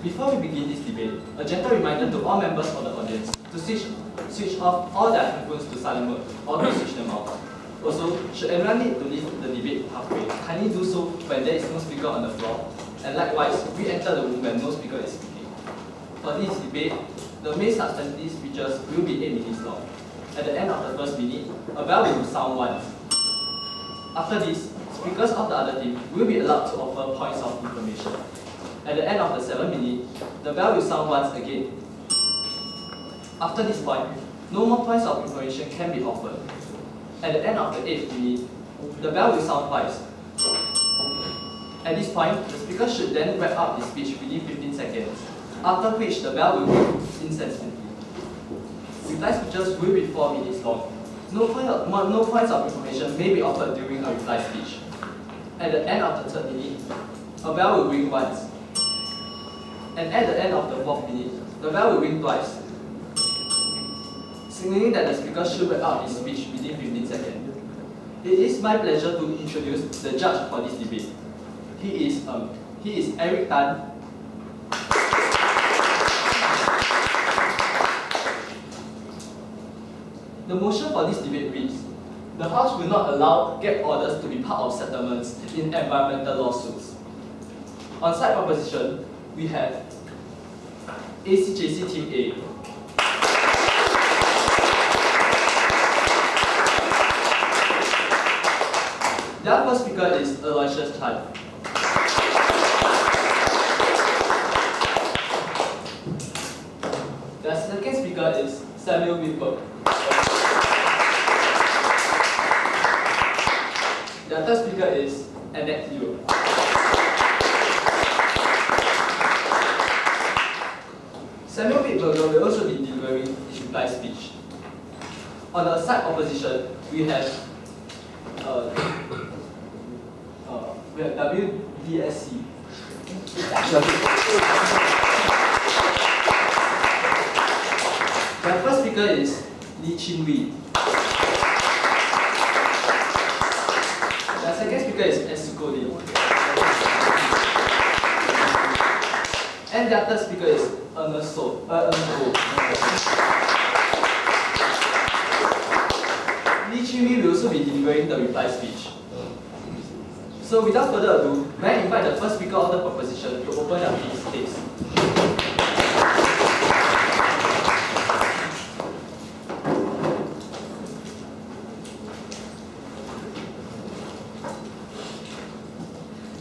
Before we begin this debate, a gentle reminder to all members of the audience to switch off all their handphones to silent mode or to switch them off. Also, should anyone need to leave the debate halfway, kindly do so when there is no speaker on the floor, and likewise, re-enter the room when no speaker is speaking. For this debate, the main substantive speeches will be 8 minutes long. At the end of the first minute, a bell will sound once. After this, speakers of the other team will be allowed to offer points of information. At the end of the 7th minute, the bell will sound once again. After this point, no more points of information can be offered. At the end of the 8th minute, the bell will sound twice. At this point, the speaker should then wrap up his speech within 15 seconds, after which the bell will ring incessantly. Reply speeches will be 4 minutes long. No points of information may be offered during a reply speech. At the end of the 3rd minute, a bell will ring once. And at the end of the 4th minute, the bell will ring twice, signaling that the speaker should wrap up his speech within 15 seconds. It is my pleasure to introduce the judge for this debate. He is Eric Tan. The motion for this debate reads: the House will not allow gag orders to be part of settlements in environmental lawsuits. On side proposition, we have ACJC Team A. Their first speaker is Aloysius Chan. Their second speaker is Wittberger. Their third speaker is Annette Yeo. Wittberger will also be delivering his reply speech. On the side opposition, we have WDSC. Their first speaker is Lee Chin Wee. Their second speaker is Etsuko Lim. And their third speaker is Ernest Goh. Lee Chin Wee will also be delivering the reply speech. So without further ado, may I invite the first speaker of the proposition to open their case.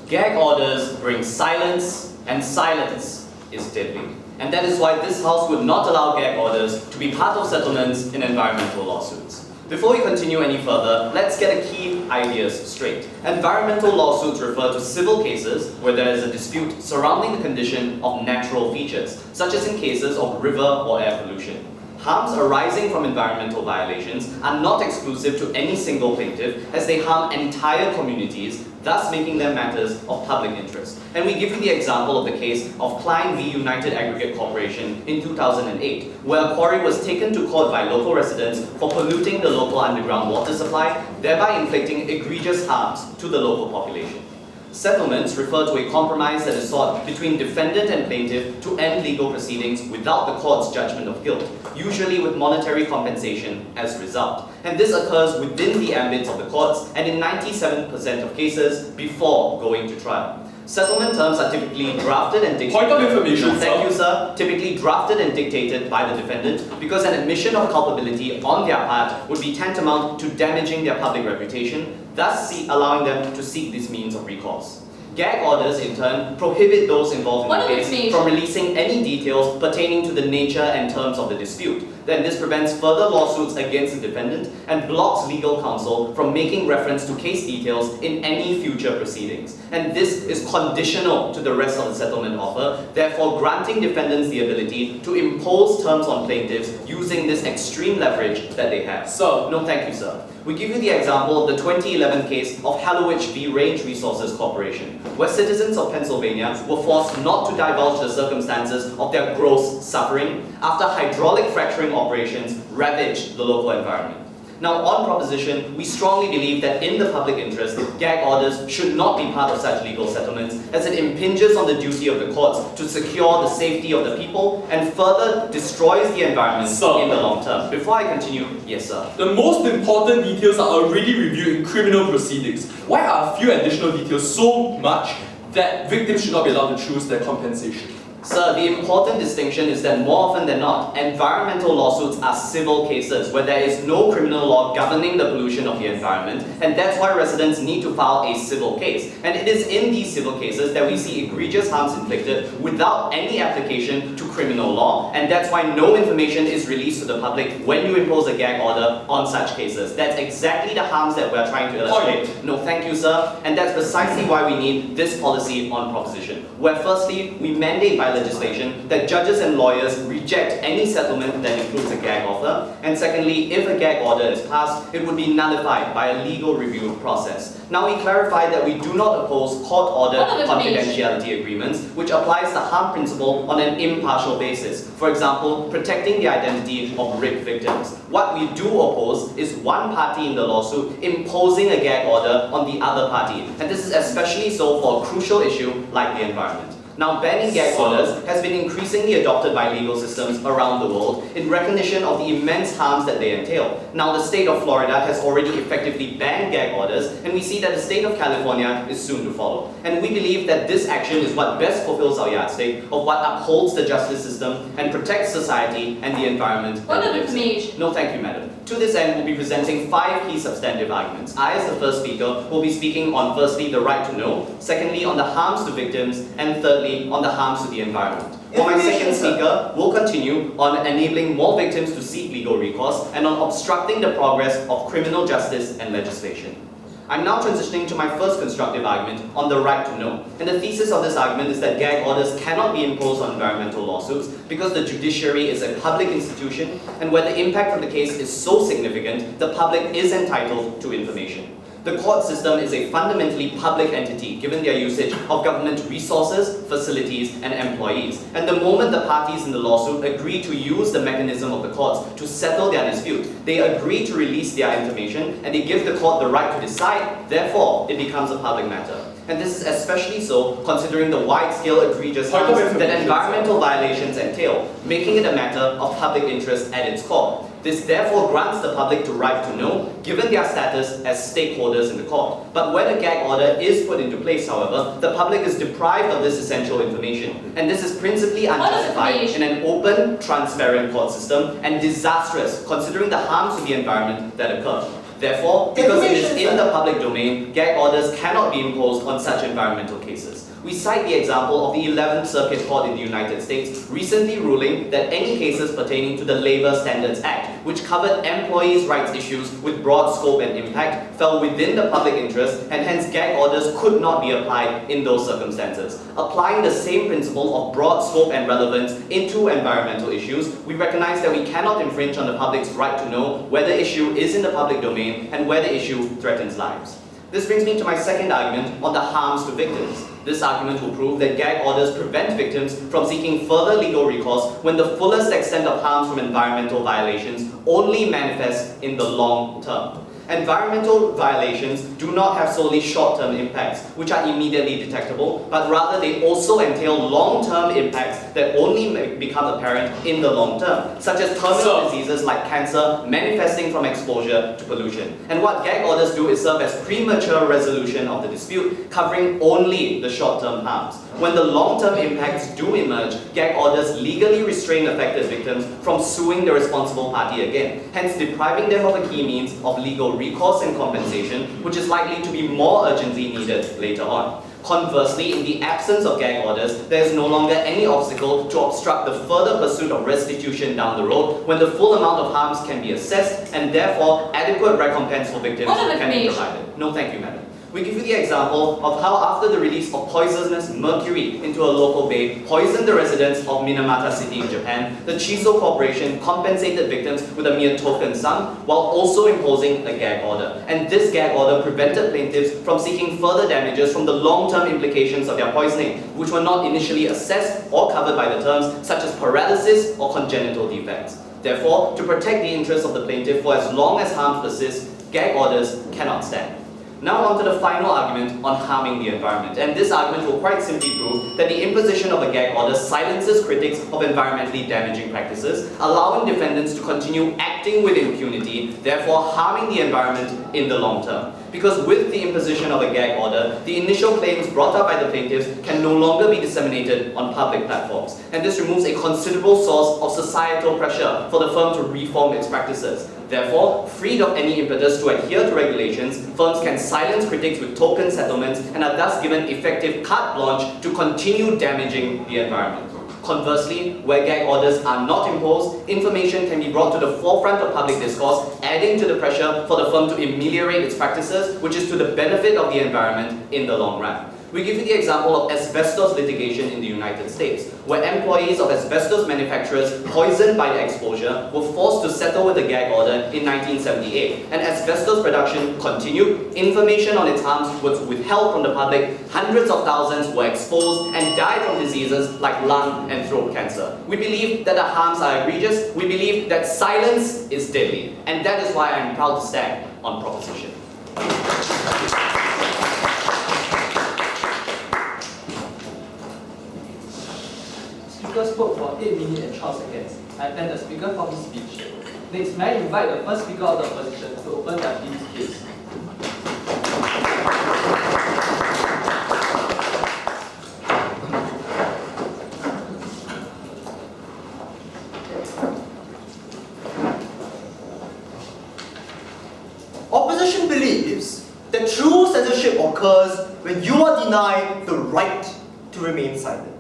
Gag orders bring silence, and silence is deadly. And that is why this House would not allow gag orders to be part of settlements in environmental lawsuits. Before we continue any further, let's get the key ideas straight. Environmental lawsuits refer to civil cases where there is a dispute surrounding the condition of natural features, such as in cases of river or air pollution. Harms arising from environmental violations are not exclusive to any single plaintiff, as they harm entire communities, thus making them matters of public interest. And we give you the example of the case of Klein v. United Aggregate Corporation in 2008, where a quarry was taken to court by local residents for polluting the local underground water supply, thereby inflicting egregious harms to the local population. Settlements refer to a compromise that is sought between defendant and plaintiff to end legal proceedings without the court's judgment of guilt, usually with monetary compensation as result. And this occurs within the ambits of the courts and in 97% of cases before going to trial. Settlement terms are typically drafted and dictated. Point of information, sir. Thank you, sir. Typically drafted and dictated by the defendant because an admission of culpability on their part would be tantamount to damaging their public reputation, thus allowing them to seek this means of recourse. Gag orders, in turn, prohibit those involved in the case from releasing any details pertaining to the nature and terms of the dispute. Then this prevents further lawsuits against the defendant and blocks legal counsel from making reference to case details in any future proceedings. And this is conditional to the rest of the settlement offer, therefore granting defendants the ability to impose terms on plaintiffs using this extreme leverage that they have. Sir. No, thank you, sir. We give you the example of the 2011 case of Hallowich v. Range Resources Corporation, where citizens of Pennsylvania were forced not to divulge the circumstances of their gross suffering after hydraulic fracturing operations ravaged the local environment. Now, on proposition, we strongly believe that in the public interest, gag orders should not be part of such legal settlements, as it impinges on the duty of the courts to secure the safety of the people and further destroys the environment in the long term. Before I continue, yes sir. The most important details are already reviewed in criminal proceedings. Why are a few additional details so much that victims should not be allowed to choose their compensation? Sir, the important distinction is that more often than not, environmental lawsuits are civil cases where there is no criminal law governing the pollution of the environment, and that's why residents need to file a civil case. And it is in these civil cases that we see egregious harms inflicted without any application to criminal law, and that's why no information is released to the public when you impose a gag order on such cases. That's exactly the harms that we're trying to illustrate. No, thank you, sir. And that's precisely why we need this policy on proposition, where firstly, we mandate by legislation that judges and lawyers reject any settlement that includes a gag offer, and secondly, if a gag order is passed, it would be nullified by a legal review process. Now we clarify that we do not oppose court-ordered confidentiality agreements, which applies the harm principle on an impartial basis. For example, protecting the identity of rape victims. What we do oppose is one party in the lawsuit imposing a gag order on the other party, and this is especially so for a crucial issue like the environment. Now, banning gag orders has been increasingly adopted by legal systems around the world in recognition of the immense harms that they entail. Now, the state of Florida has already effectively banned gag orders, and we see that the state of California is soon to follow. And we believe that this action is what best fulfills our yardstick of what upholds the justice system and protects society and the environment. No, thank you, madam. To this end, we'll be presenting 5 key substantive arguments. I, as the first speaker, will be speaking on firstly, the right to know, secondly, on the harms to victims, and thirdly, on the harms to the environment. For my second speaker, we'll continue on enabling more victims to seek legal recourse and on obstructing the progress of criminal justice and legislation. I'm now transitioning to my first constructive argument on the right to know. And the thesis of this argument is that gag orders cannot be imposed on environmental lawsuits because the judiciary is a public institution, and where the impact of the case is so significant, the public is entitled to information. The court system is a fundamentally public entity given their usage of government resources, facilities, and employees. And the moment the parties in the lawsuit agree to use the mechanism of the courts to settle their dispute, they agree to release their information and they give the court the right to decide, therefore it becomes a public matter. And this is especially so considering the wide-scale egregious harms that environmental violations entail, making it a matter of public interest at its core. This therefore grants the public the right to know, given their status as stakeholders in the court. But when a gag order is put into place, however, the public is deprived of this essential information. And this is principally unjustified in an open, transparent court system and disastrous considering the harms to the environment that occur. Therefore, because it is in the public domain, gag orders cannot be imposed on such environmental cases. We cite the example of the 11th Circuit Court in the United States recently ruling that any cases pertaining to the Labour Standards Act, which covered employees' rights issues with broad scope and impact, fell within the public interest, and hence gag orders could not be applied in those circumstances. Applying the same principle of broad scope and relevance into environmental issues, we recognize that we cannot infringe on the public's right to know where the issue is in the public domain and where the issue threatens lives. This brings me to my second argument on the harms to victims. This argument will prove that gag orders prevent victims from seeking further legal recourse when the fullest extent of harms from environmental violations only manifest in the long term. Environmental violations do not have solely short-term impacts, which are immediately detectable, but rather they also entail long-term impacts that only become apparent in the long term, such as terminal diseases like cancer manifesting from exposure to pollution. And what gag orders do is serve as premature resolution of the dispute, covering only the short-term harms. When the long-term impacts do emerge, gag orders legally restrain affected victims from suing the responsible party again, hence depriving them of a key means of legal recourse and compensation, which is likely to be more urgently needed later on. Conversely, in the absence of gag orders, there is no longer any obstacle to obstruct the further pursuit of restitution down the road when the full amount of harms can be assessed and therefore adequate recompense for victims can be provided. No, thank you, madam. We give you the example of how after the release of poisonous mercury into a local bay poisoned the residents of Minamata City in Japan, the Chiso Corporation compensated victims with a mere token sum while also imposing a gag order. And this gag order prevented plaintiffs from seeking further damages from the long-term implications of their poisoning, which were not initially assessed or covered by the terms such as paralysis or congenital defects. Therefore, to protect the interests of the plaintiff for as long as harm persists, gag orders cannot stand. Now on to the final argument on harming the environment. And this argument will quite simply prove that the imposition of a gag order silences critics of environmentally damaging practices, allowing defendants to continue acting with impunity, therefore harming the environment in the long term. Because with the imposition of a gag order, the initial claims brought up by the plaintiffs can no longer be disseminated on public platforms. And this removes a considerable source of societal pressure for the firm to reform its practices. Therefore, freed of any impetus to adhere to regulations, firms can silence critics with token settlements and are thus given effective carte blanche to continue damaging the environment. Conversely, where gag orders are not imposed, information can be brought to the forefront of public discourse, adding to the pressure for the firm to ameliorate its practices, which is to the benefit of the environment in the long run. We give you the example of asbestos litigation in the United States, where employees of asbestos manufacturers poisoned by the exposure were forced to settle with a gag order in 1978. And asbestos production continued, information on its harms was withheld from the public, hundreds of thousands were exposed and died from diseases like lung and throat cancer. We believe that the harms are egregious, we believe that silence is deadly, and that is why I am proud to stand on proposition. Speaker spoke for 8 minutes and 12 seconds. I thank the speaker for his speech. Next, may I invite the first speaker of the opposition to open their pleas case. Opposition believes that true censorship occurs when you are denied the right to remain silent.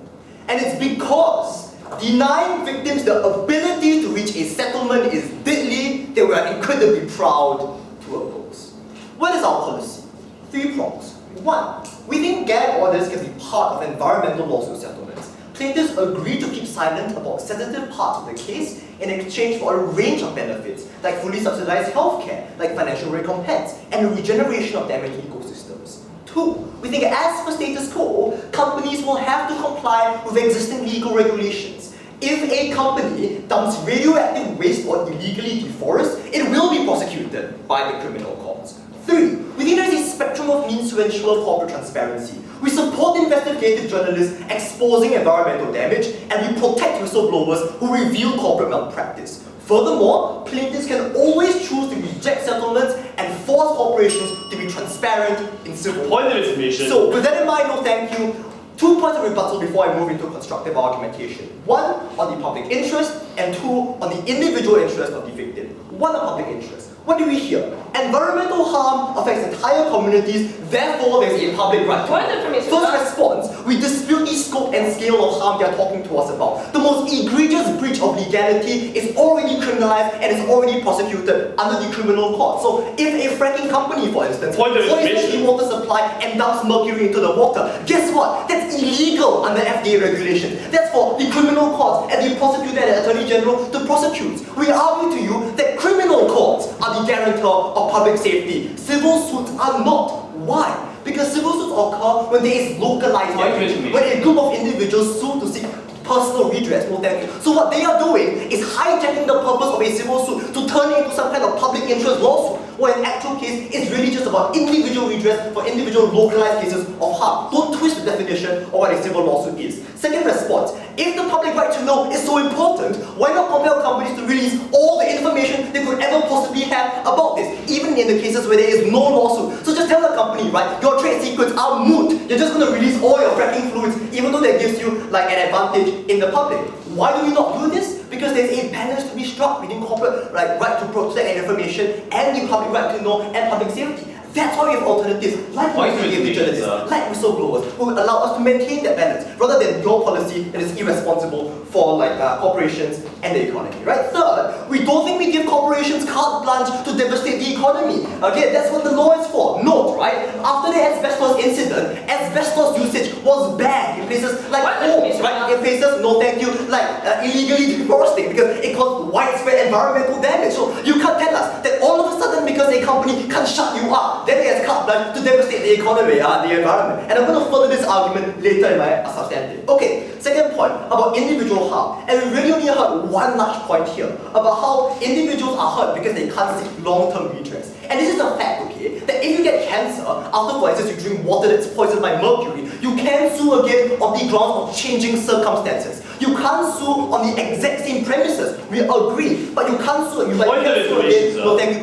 And it's because denying victims the ability to reach a settlement is deadly that we are incredibly proud to oppose. What is our policy? 3 prongs. 1. We think gag orders can be part of environmental lawsuit settlements. Plaintiffs agree to keep silent about sensitive parts of the case in exchange for a range of benefits, like fully subsidized healthcare, like financial recompense, and the regeneration of damaged ecosystems. 2. We think as per status quo, companies will have to comply with existing legal regulations. If a company dumps radioactive waste or illegally deforests, it will be prosecuted by the criminal courts. 3. We think there is a spectrum of means to ensure corporate transparency. We support investigative journalists exposing environmental damage, and we protect whistleblowers who reveal corporate malpractice. Furthermore, plaintiffs can always choose to reject settlements and force corporations to be transparent in civil. Point of information. So, with that in mind, no thank you. 2 points of rebuttal before I move into constructive argumentation. 1 on the public interest, and 2 on the individual interest of the victim. 1 on public interest. What do we hear? Environmental harm affects entire communities, therefore there's a public right. Point of information. First response, we dispute the scope and scale of harm they are talking to us about. The most egregious breach of legality is already criminalized and is already prosecuted under the criminal court. So if a fracking company, for instance, poisons the water supply and dumps mercury into the water, guess what? That's illegal under FDA regulations. That's for the criminal courts and the prosecutor and the attorney general to prosecute. We argue to you that criminal courts are the guarantor of public safety. Civil suits are not. Why? Because civil suits occur when there is localized damage, when a group of individuals sue to seek personal redress, no thank you. So what they are doing is hijacking the purpose of a civil suit to turn it into some kind of public interest lawsuit, where in actual case, it's really just about individual redress for individual localized cases of harm. Don't twist the definition of what a civil lawsuit is. Second response, if the public right to know is so important, why not compel companies to release all the information they could ever possibly have about this, even in the cases where there is no lawsuit? So just tell the company, right, your trade secrets are moot. You're just going to release all your fracking fluids, even though that gives you like an advantage in the public. Why do we not do this? Because there's a balance to be struck between corporate right to protect information and the public right to know and public safety. That's why we have alternatives like journalists, like whistleblowers, who will allow us to maintain that balance, rather than your policy that is irresponsible for corporations and the economy. Right? Third, we don't think we give corporations carte blanche to devastate the economy. Again, that's what the law is for. Note, right? After the asbestos incident, asbestos usage was banned in places like homes, right? In places, no thank you, illegally deforesting because it caused widespread environmental damage. So you can't tell us that all of a sudden because a company can shut you up. Then it has carte blanche to devastate the economy and the environment. And I'm going to further this argument later in my substantive. Okay, second point about individual harm. And we really only heard one large point here about how individuals are hurt because they can't seek long-term redress. And this is a fact, okay, that if you get cancer, after for instance you drink water that's poisoned by mercury, you can sue again on the grounds of changing circumstances. You can't sue on the exact same premises, we agree, but you can't sue,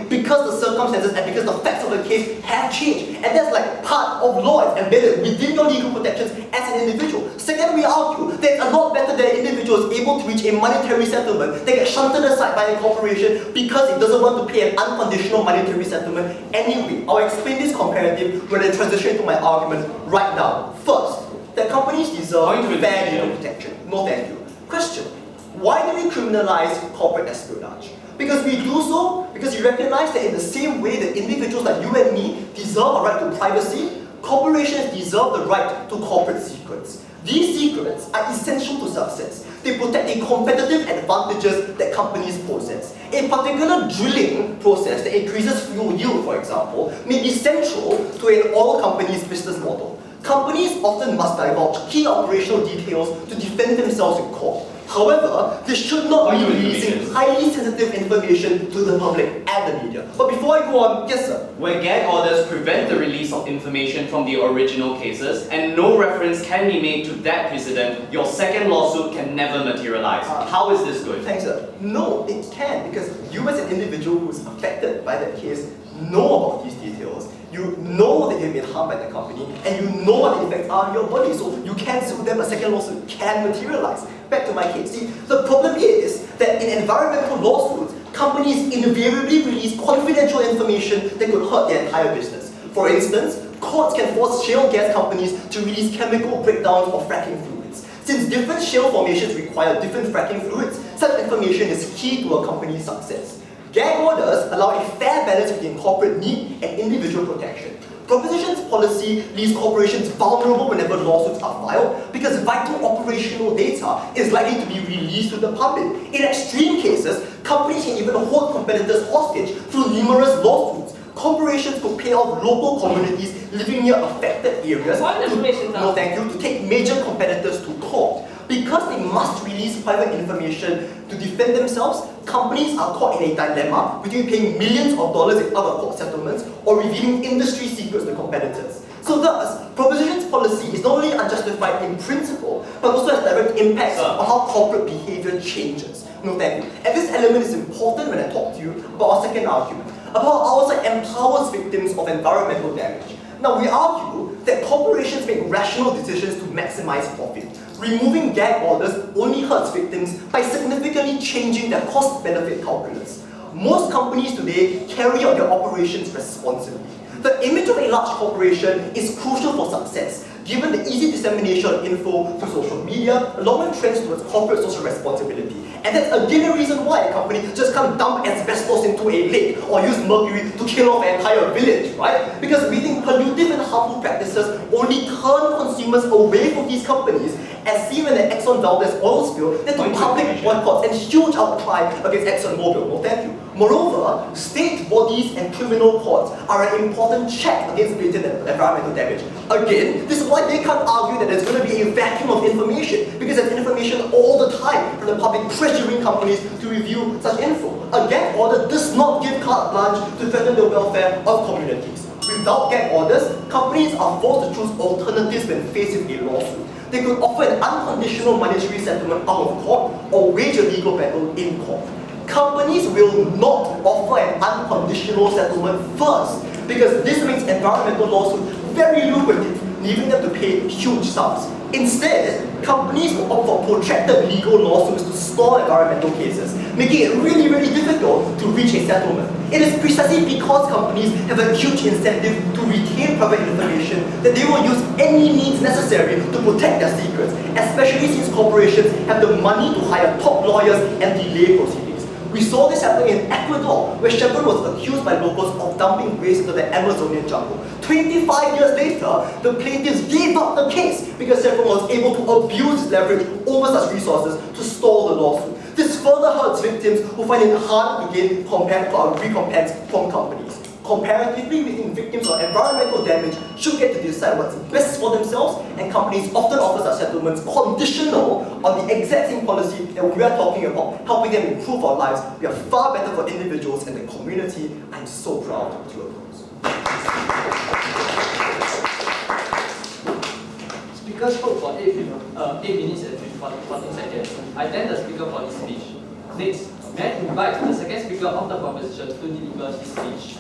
because the circumstances and because the facts of the case have changed. And that's like part of law and embedded within your legal protections as an individual. Second, we argue that it's a lot better that an individual is able to reach a monetary settlement that gets shunted aside by a corporation because it doesn't want to pay an unconditional monetary settlement anyway. I'll explain this comparative when I transition to my argument right now. First, that companies deserve fair legal protection. No thank you. Question: why do we criminalize corporate espionage? Because we do so because we recognize that in the same way that individuals like you and me deserve a right to privacy, corporations deserve the right to corporate secrets. These secrets are essential to success. They protect the competitive advantages that companies possess. A particular drilling process that increases fuel yield, for example, may be central to an oil company's business model. Companies often must divulge key operational details to defend themselves in court. However, they should not be releasing highly sensitive information to the public and the media. But before I go on, yes sir? Where gag orders prevent the release of information from the original cases and no reference can be made to that precedent, your second lawsuit can never materialize. How is this good? Thanks sir. No, it can, because you as an individual who is affected by that case know about these details. You know that you've been harmed by the company, and you know what the effects are on your body, so you can sue them. A second lawsuit can materialize. Back to my case. See, the problem is that in environmental lawsuits, companies invariably release confidential information that could hurt their entire business. For instance, courts can force shale gas companies to release chemical breakdowns of fracking fluids. Since different shale formations require different fracking fluids, such information is key to a company's success. Gag orders allow a fair balance between corporate need and individual protection. Proposition's policy leaves corporations vulnerable whenever lawsuits are filed because vital operational data is likely to be released to the public. In extreme cases, companies can even hold competitors hostage through numerous lawsuits. Corporations could pay off local communities living near affected areas to take major competitors to court. Because they must release private information to defend themselves, companies are caught in a dilemma between paying millions of dollars in out-of-court settlements or revealing industry secrets to competitors. So thus, Proposition's policy is not only unjustified in principle, but also has direct impacts on how corporate behavior changes. No thank you. And this element is important when I talk to you about our second argument, about how ours empowers victims of environmental damage. Now we argue that corporations make rational decisions to maximize profit. Removing gag orders only hurts victims by significantly changing their cost-benefit calculus. Most companies today carry out their operations responsibly. The image of a large corporation is crucial for success, given the easy dissemination of info through social media, along with trends towards corporate social responsibility. And that's again a reason why a company just can't dump asbestos into a lake or use mercury to kill off an entire village, right? Because we think pollutive and harmful practices only turn consumers away from these companies, as seen when the Exxon Valdez oil spill led to public boycotts and huge outcry against ExxonMobil. No thank you. Moreover, state bodies and criminal courts are an important check against blatant environmental damage. Again, this is why they can't argue that there's going to be a vacuum of information, because there's information all the time from the public pressuring companies to review such info. A gag order does not give carte blanche to threaten the welfare of communities. Without gag orders, companies are forced to choose alternatives when faced with a lawsuit. They could offer an unconditional monetary settlement out of court or wage a legal battle in court. Companies will not offer an unconditional settlement first, because this makes environmental lawsuits very lucrative, leaving them to pay huge sums. Instead, companies will opt for protracted legal lawsuits to stall environmental cases, making it really, really difficult to reach a settlement. It is precisely because companies have a huge incentive to retain private information that they will use any means necessary to protect their secrets, especially since corporations have the money to hire top lawyers and delay proceedings. We saw this happening in Ecuador, where Chevron was accused by locals of dumping waste into the Amazonian jungle. 25 years later, the plaintiffs gave up the case because Chevron was able to abuse its leverage over such resources to stall the lawsuit. This further hurts victims who find it hard to gain recompense from companies. Comparatively, we think victims of environmental damage should get to decide what's best for themselves, and companies often offer such settlements conditional on the exact same policy that we are talking about, helping them improve our lives. We are far better for individuals and the community. I'm so proud to oppose. Speaker spoke for 8 minutes and 14 seconds. I thank the speaker for his speech. Next, may I invite the second speaker of the proposition to deliver his speech.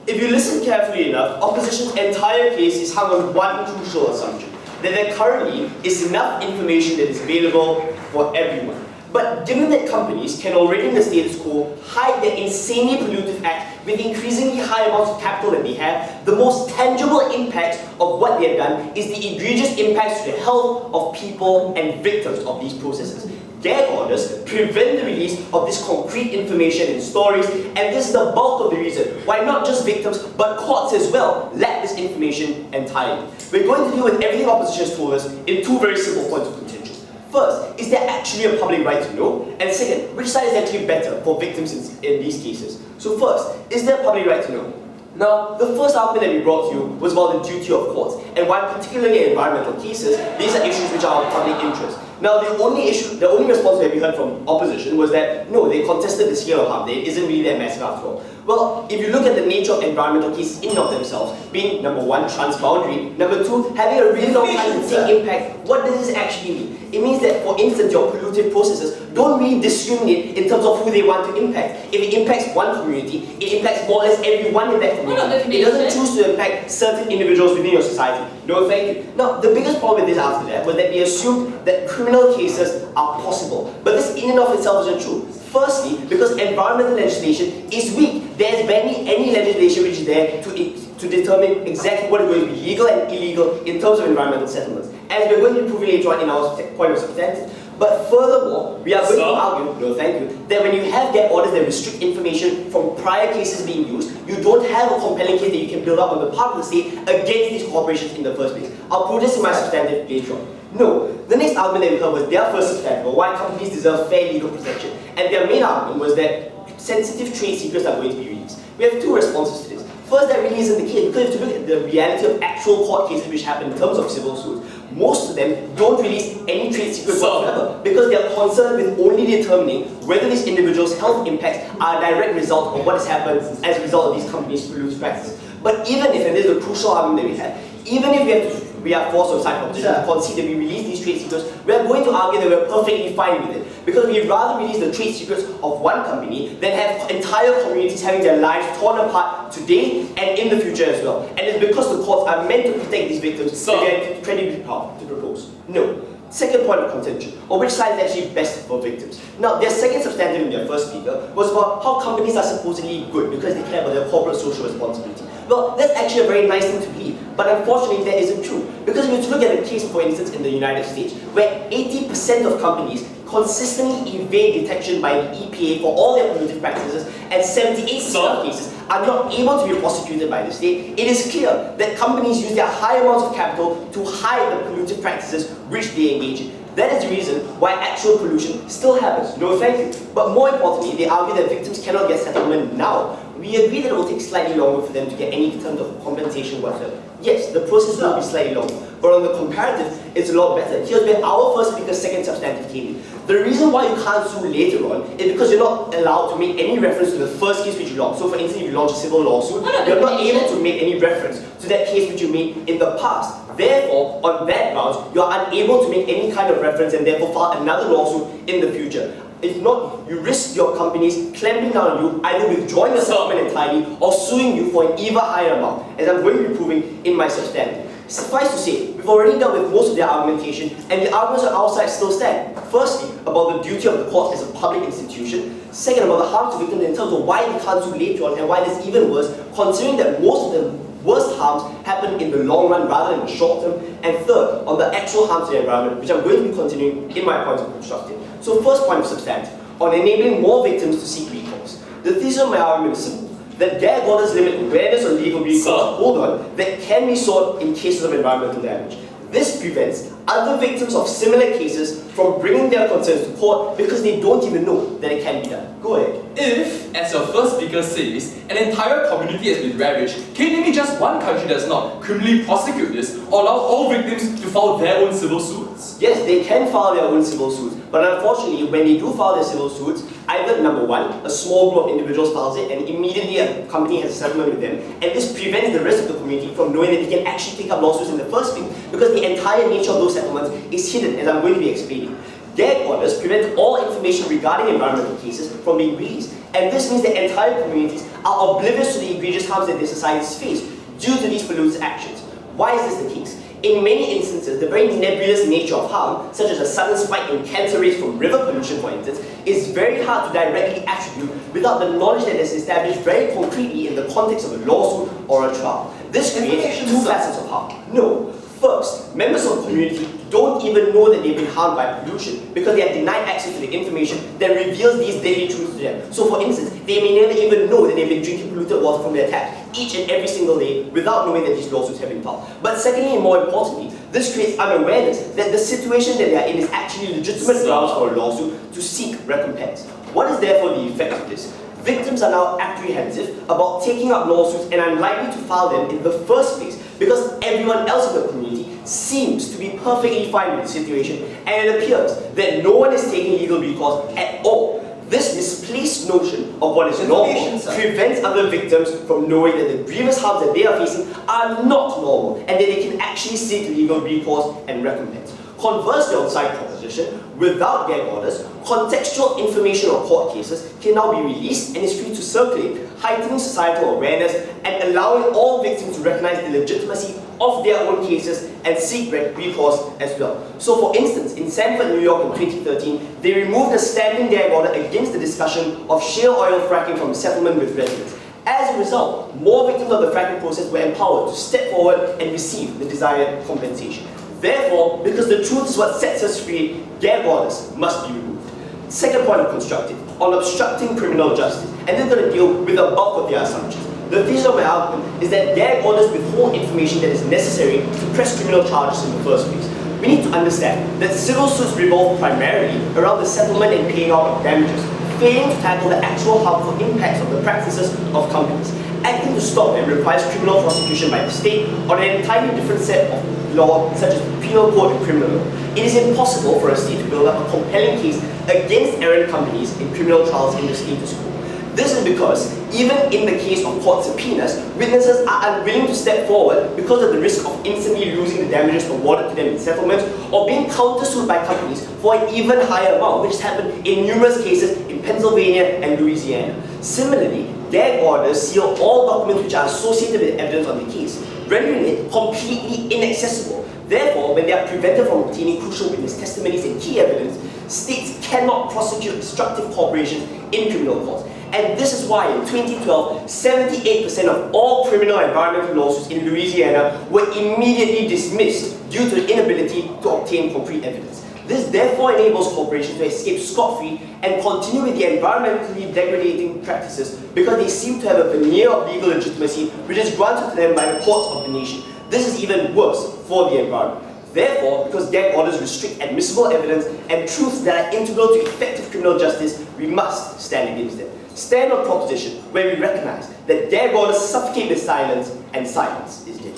If you listen carefully enough, opposition's entire case is hung on one crucial assumption, that there currently is enough information that is available for everyone. But given that companies can already in the status quo hide their insanely pollutive act with increasingly high amounts of capital that they have, the most tangible impact of what they have done is the egregious impacts to the health of people and victims of these processes. Gag orders prevent the release of this concrete information in stories, and this is the bulk of the reason why not just victims, but courts as well lack this information entirely. We're going to deal with everything opposition has told us in two very simple points of contention. First, is there actually a public right to know? And second, which side is actually better for victims in these cases? So first, is there a public right to know? Now, the first argument that we brought to you was about the duty of courts, and why particularly in environmental cases, these are issues which are of public interest. Now, the only response that we heard from opposition was that, no, they contested the scale of harm, it isn't really that massive after all. Well, if you look at the nature of environmental cases in and of themselves, being number one, transboundary, number two, having a really long time to take impact, what does this actually mean? It means that, for instance, your pollutive processes don't really discriminate in terms of who they want to impact. If it impacts one community, it impacts more or less everyone in that community. It doesn't choose to impact certain individuals within your society. No, thank you. Now, the biggest problem with this after that was that they assumed that criminal cases are possible. But this in and of itself isn't true. Firstly, because environmental legislation is weak. There is barely any legislation which is there to determine exactly what is going to be legal and illegal in terms of environmental settlements, as we're going to be proving later on in our point of substance. But furthermore, we are going to argue, no thank you, that when you have gag orders that restrict information from prior cases being used, you don't have a compelling case that you can build up on the part of the state against these corporations in the first place. I'll prove this in my substantive later on. No, the next argument that we heard was their first substantive, why companies deserve fair legal protection. And their main argument was that sensitive trade secrets are going to be released. We have two responses to this. First, that really isn't the case, because if you look at the reality of actual court cases which happen in terms of civil suits, most of them don't release any trade secrets whatsoever, because they are concerned with only determining whether these individuals' health impacts are a direct result of what has happened as a result of these companies' polluting practices. But even if, and this is a crucial argument that we have, even if we are forced on side proposition to concede that we release these trade secrets, we are going to argue that we are perfectly fine with it, because we'd rather release the trade secrets of one company than have entire communities having their lives torn apart today and in the future as well. And it's because the courts are meant to protect these victims that we are incredibly proud to propose. No. Second point of contention, or which side is actually best for victims. Now, their second substantive in their first speaker was about how companies are supposedly good because they care about their corporate social responsibility. Well, that's actually a very nice thing to believe, but unfortunately that isn't true. Because if you look at a case, for instance, in the United States, where 80% of companies consistently evade detection by the EPA for all their pollutive practices, and 78% of cases are not able to be prosecuted by the state, it is clear that companies use their high amounts of capital to hide the pollutive practices which they engage in. That is the reason why actual pollution still happens. No thank you. But more importantly, they argue that victims cannot get settlement now. We agree that it will take slightly longer for them to get any terms of compensation whatsoever. Yes, the process will be slightly longer, but on the comparative, it's a lot better. Here's where our first speaker's second substantive came in. The reason why you can't sue later on is because you're not allowed to make any reference to the first case which you launched. So for instance, if you launch a civil lawsuit, you're not able to make any reference to that case which you made in the past. Therefore, on that grounds, you're unable to make any kind of reference and therefore file another lawsuit in the future. If not, you risk your companies clamping down on you, either withdrawing the settlement entirely or suing you for an even higher amount, as I'm going to be proving in my substantive. Suffice to say, we've already dealt with most of their argumentation, and the arguments on our side still stand. Firstly, about the duty of the court as a public institution. Second, about the harm to victims in terms of why they can't sue later on, and why this is even worse, considering that most of the worst harms happen in the long run rather than the short term. And third, on the actual harms to the environment, which I'm going to be continuing in my points of constructing. So first point of substantive, on enabling more victims to seek recourse. The thesis of my argument is simple, that gag orders limit awareness on legal recourse, that can be sought in cases of environmental damage. This prevents other victims of similar cases from bringing their concerns to court because they don't even know that it can be done. Go ahead. If, as your first speaker says, an entire community has been ravaged, can you name me just one country that does not criminally prosecute this or allow all victims to file their own civil suits? Yes, they can file their own civil suits, but unfortunately, when they do file their civil suits, either number one, a small group of individuals files it and immediately a company has a settlement with them, and this prevents the rest of the community from knowing that they can actually take up lawsuits in the first place because the entire nature of those settlements is hidden, as I'm going to be explaining. Gag orders prevent all information regarding environmental cases from being released, and this means that entire communities are oblivious to the egregious harms that their societies face due to these polluted actions. Why is this the case? In many instances, the very nebulous nature of harm, such as a sudden spike in cancer rates from river pollution, for instance, is very hard to directly attribute without the knowledge that is established very concretely in the context of a lawsuit or a trial. This creates two facets of harm. No. First, members of the community don't even know that they've been harmed by pollution because they are denied access to the information that reveals these daily truths to them. So for instance, they may never even know that they've been drinking polluted water from their tap each and every single day without knowing that these lawsuits have been filed. But secondly, and more importantly, this creates unawareness that the situation that they are in is actually legitimate grounds for a lawsuit to seek recompense. What is therefore the effect of this? Victims are now apprehensive about taking up lawsuits and unlikely to file them in the first place because everyone else in the community seems to be perfectly fine with the situation, and it appears that no one is taking legal recourse at all. This misplaced notion of what is normal prevents other victims from knowing that the grievous harms that they are facing are not normal and that they can actually seek legal recourse and recompense. Conversely, on side proposition, without gag orders, contextual information on court cases can now be released and is free to circulate, heightening societal awareness and allowing all victims to recognize the legitimacy of their own cases and seek recourse as well. So for instance, in Sanford, New York in 2013, they removed a standing gag order against the discussion of shale oil fracking from a settlement with residents. As a result, more victims of the fracking process were empowered to step forward and receive the desired compensation. Therefore, because the truth is what sets us free, gag orders must be removed. Second point of constructive, on obstructing criminal justice, and they're going to deal with the bulk of their assumptions. The thesis of my argument is that gag orders withhold information that is necessary to press criminal charges in the first place. We need to understand that civil suits revolve primarily around the settlement and paying out of damages, failing to tackle the actual harmful impacts of the practices of companies. Acting to stop them requires criminal prosecution by the state on an entirely different set of law, such as the penal code and criminal law. It is impossible for a state to build up a compelling case against errant companies in criminal trials in the status quo. This is because, even in the case of court subpoenas, witnesses are unwilling to step forward because of the risk of instantly losing the damages awarded to them in settlements or being countersued by companies for an even higher amount, which has happened in numerous cases in Pennsylvania and Louisiana. Similarly, gag orders seal all documents which are associated with evidence on the case, rendering it completely inaccessible. Therefore, when they are prevented from obtaining crucial witness testimonies and key evidence, states cannot prosecute destructive corporations in criminal courts. And this is why in 2012, 78% of all criminal environmental lawsuits in Louisiana were immediately dismissed due to the inability to obtain concrete evidence. This therefore enables corporations to escape scot-free and continue with the environmentally degrading practices because they seem to have a veneer of legal legitimacy which is granted to them by the courts of the nation. This is even worse for the environment. Therefore, because gag orders restrict admissible evidence and truths that are integral to effective criminal justice, we must stand against them. Stand on proposition where we recognize that gag orders suffocate with silence and silence is dead.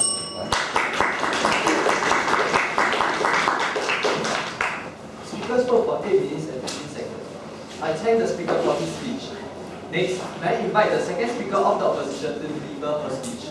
Speakers spoke for 8 minutes and 15 seconds. I thank the speaker for his speech. Next, may I invite the second speaker of the opposition to deliver her speech.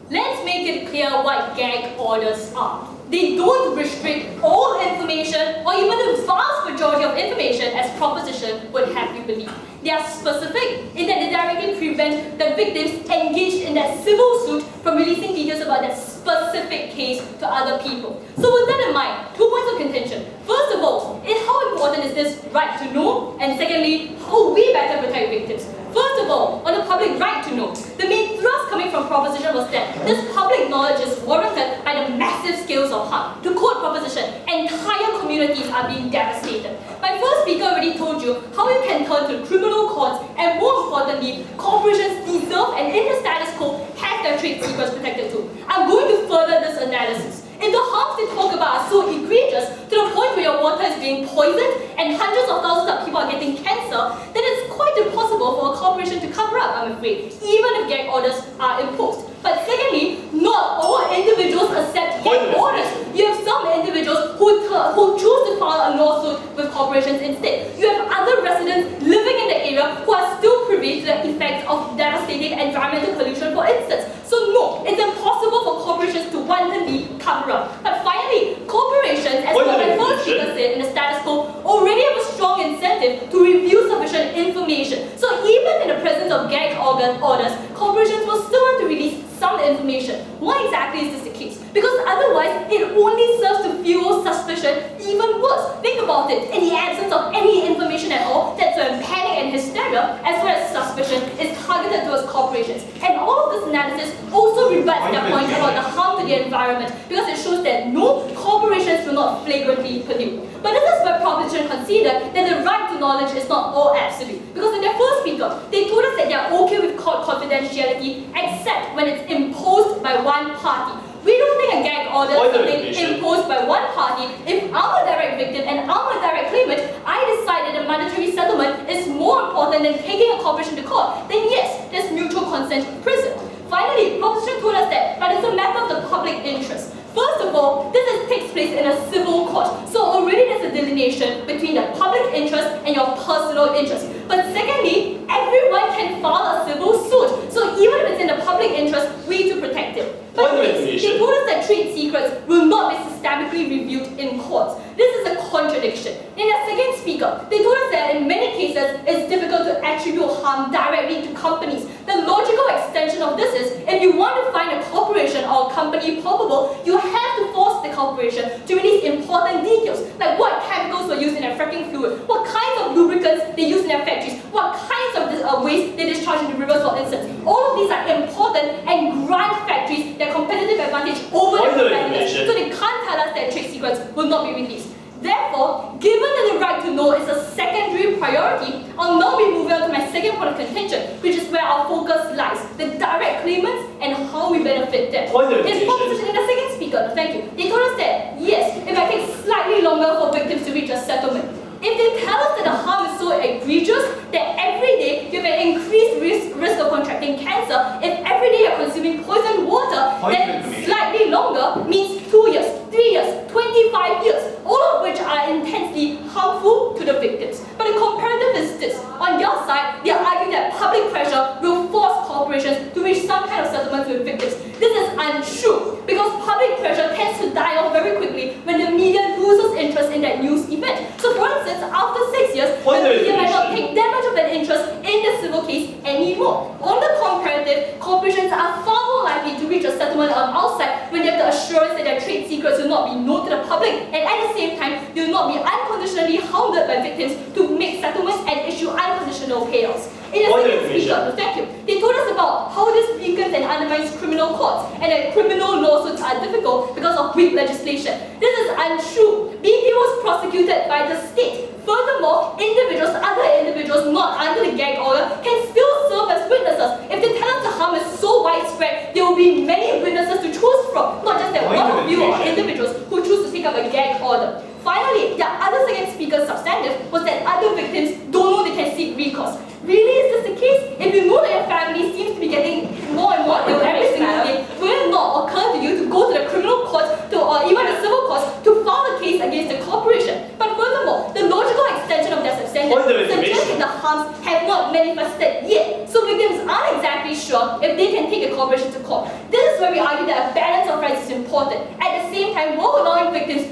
Let's make it clear what gag orders are. They don't restrict all information or even the vast majority of information as proposition would have you believe. They are specific in that they directly prevent the victims engaged in that civil suit from releasing details about that specific case to other people. So with that in mind, 2 points of contention. First of all, how important is this right to know? And secondly, how we better protect victims? First of all, on the public right to know, the main thrust coming from proposition was that this public knowledge is warranted by the massive scales of harm. To quote proposition, entire communities are being devastated. My first speaker already told you how you can turn to criminal courts, and more importantly, corporations deserve and in the status quo have their trade secrets protected too. I'm going to further this analysis. If the harms they talk about are so egregious to the point where your water is being poisoned and hundreds of thousands of people are getting cancer, then it's quite impossible for a corporation to cover up, I'm afraid, even if gag orders are imposed. But secondly, not all individuals accept gag orders. You have some individuals who choose to file a lawsuit with corporations instead. You have other residents living in the area who are still privy to the effects of devastating environmental pollution, for instance. So no, it's impossible for corporations to wantonly cover up. But finally, corporations, as what my first speaker said in the status quo, already have a strong incentive to review sufficient information. So even in the presence of gag orders, corporations will still want to release some information. Why exactly is this the case? Because otherwise, it only serves to fuel suspicion even worse. Think about it. In the absence of any information at all, that's when panic and hysteria, as well as suspicion, is targeted towards corporations. And all of this analysis also rebuts their point about the harm to the environment, because it shows that no, corporations will not flagrantly pollute. But this is where proposition considered that the right to knowledge is not all absolute. Because in their first speaker, they told us that they are okay with court confidentiality except when it's imposed by one party. We don't think a gag order is something imposed by one party. If I'm a direct victim and I'm a direct claimant, I decide that a monetary settlement is more important than taking a corporation to court, then yes, there's mutual consent present. Finally, proposition told us that, but it's a matter of the public interest. First of all, this takes place in a civil court, so already there's a delineation between the public interest and your personal interest. But secondly, everyone can file a civil suit, so even if it's in the public interest, we need to protect it. But next, they told us that trade secrets will not be systemically reviewed in courts. This is a contradiction. In their second speaker, they told us that in many cases, it's difficult to attribute harm directly to companies. The logical extension of this is, if you want to find a corporation or a company culpable, you have to force the corporation to release important details, like what chemicals were used in their fracking fluid, what kinds of lubricants they use in their factories, what kinds of waste they discharge into rivers, for instance. All of these are important and grant factories their competitive advantage over their competitors, so they can't tell us that trade secrets will not be released. Therefore, given that the right to know is a secondary priority, I'll now be moving on to my second point of contention, which is where our focus lies, the direct claimants and how we benefit them. In proposition, in the second speaker, thank you, they told us that, yes, it might take slightly longer for victims to reach a settlement. If they tell us that the harm is so egregious that every day you have an increased risk of contracting cancer, if every day you're consuming poisoned water, then slightly longer means 2 years, 3 years, 25 years, all of which are intensely harmful to the victims. But the comparative is this. On your side, they argue that public pressure will force corporations to reach some kind of settlement with victims. This is untrue, because public pressure tends to die off very quickly when the media loses interest in that news event. So for instance, after 6 years, the media might not take that much of an interest in the civil case anymore. On the comparative, corporations are far more likely to reach a settlement on outside when they have the assurance that their trade secrets will not be known to the public, and at the same time, they will not be unconditionally hounded by victims to make settlements and issue unconditional payouts. In the second speaker, thank you, they told us about how this weakens and undermines criminal courts, and that criminal lawsuits are difficult because of weak legislation. This is untrue. BP was prosecuted by the state. Furthermore, other individuals not under the gag order can still serve as witnesses. If they tell us the harm is so widespread, there will be many witnesses to choose from, not just that one of you or individuals who choose to take up a gag order. Finally, the other second speaker's substantive was that other victims don't know they can seek recourse. Really, is this the case? If you know that your family seems to be getting more and more ill every single day, will it not occur to you to go to the criminal court or even the civil courts to file a case against the corporation? But furthermore, the logical extension of their substantive suggests that the harms have not manifested yet, so victims aren't exactly sure if they can take a corporation to court. This is where we argue that a balance of rights is important. At the same time, while allowing victims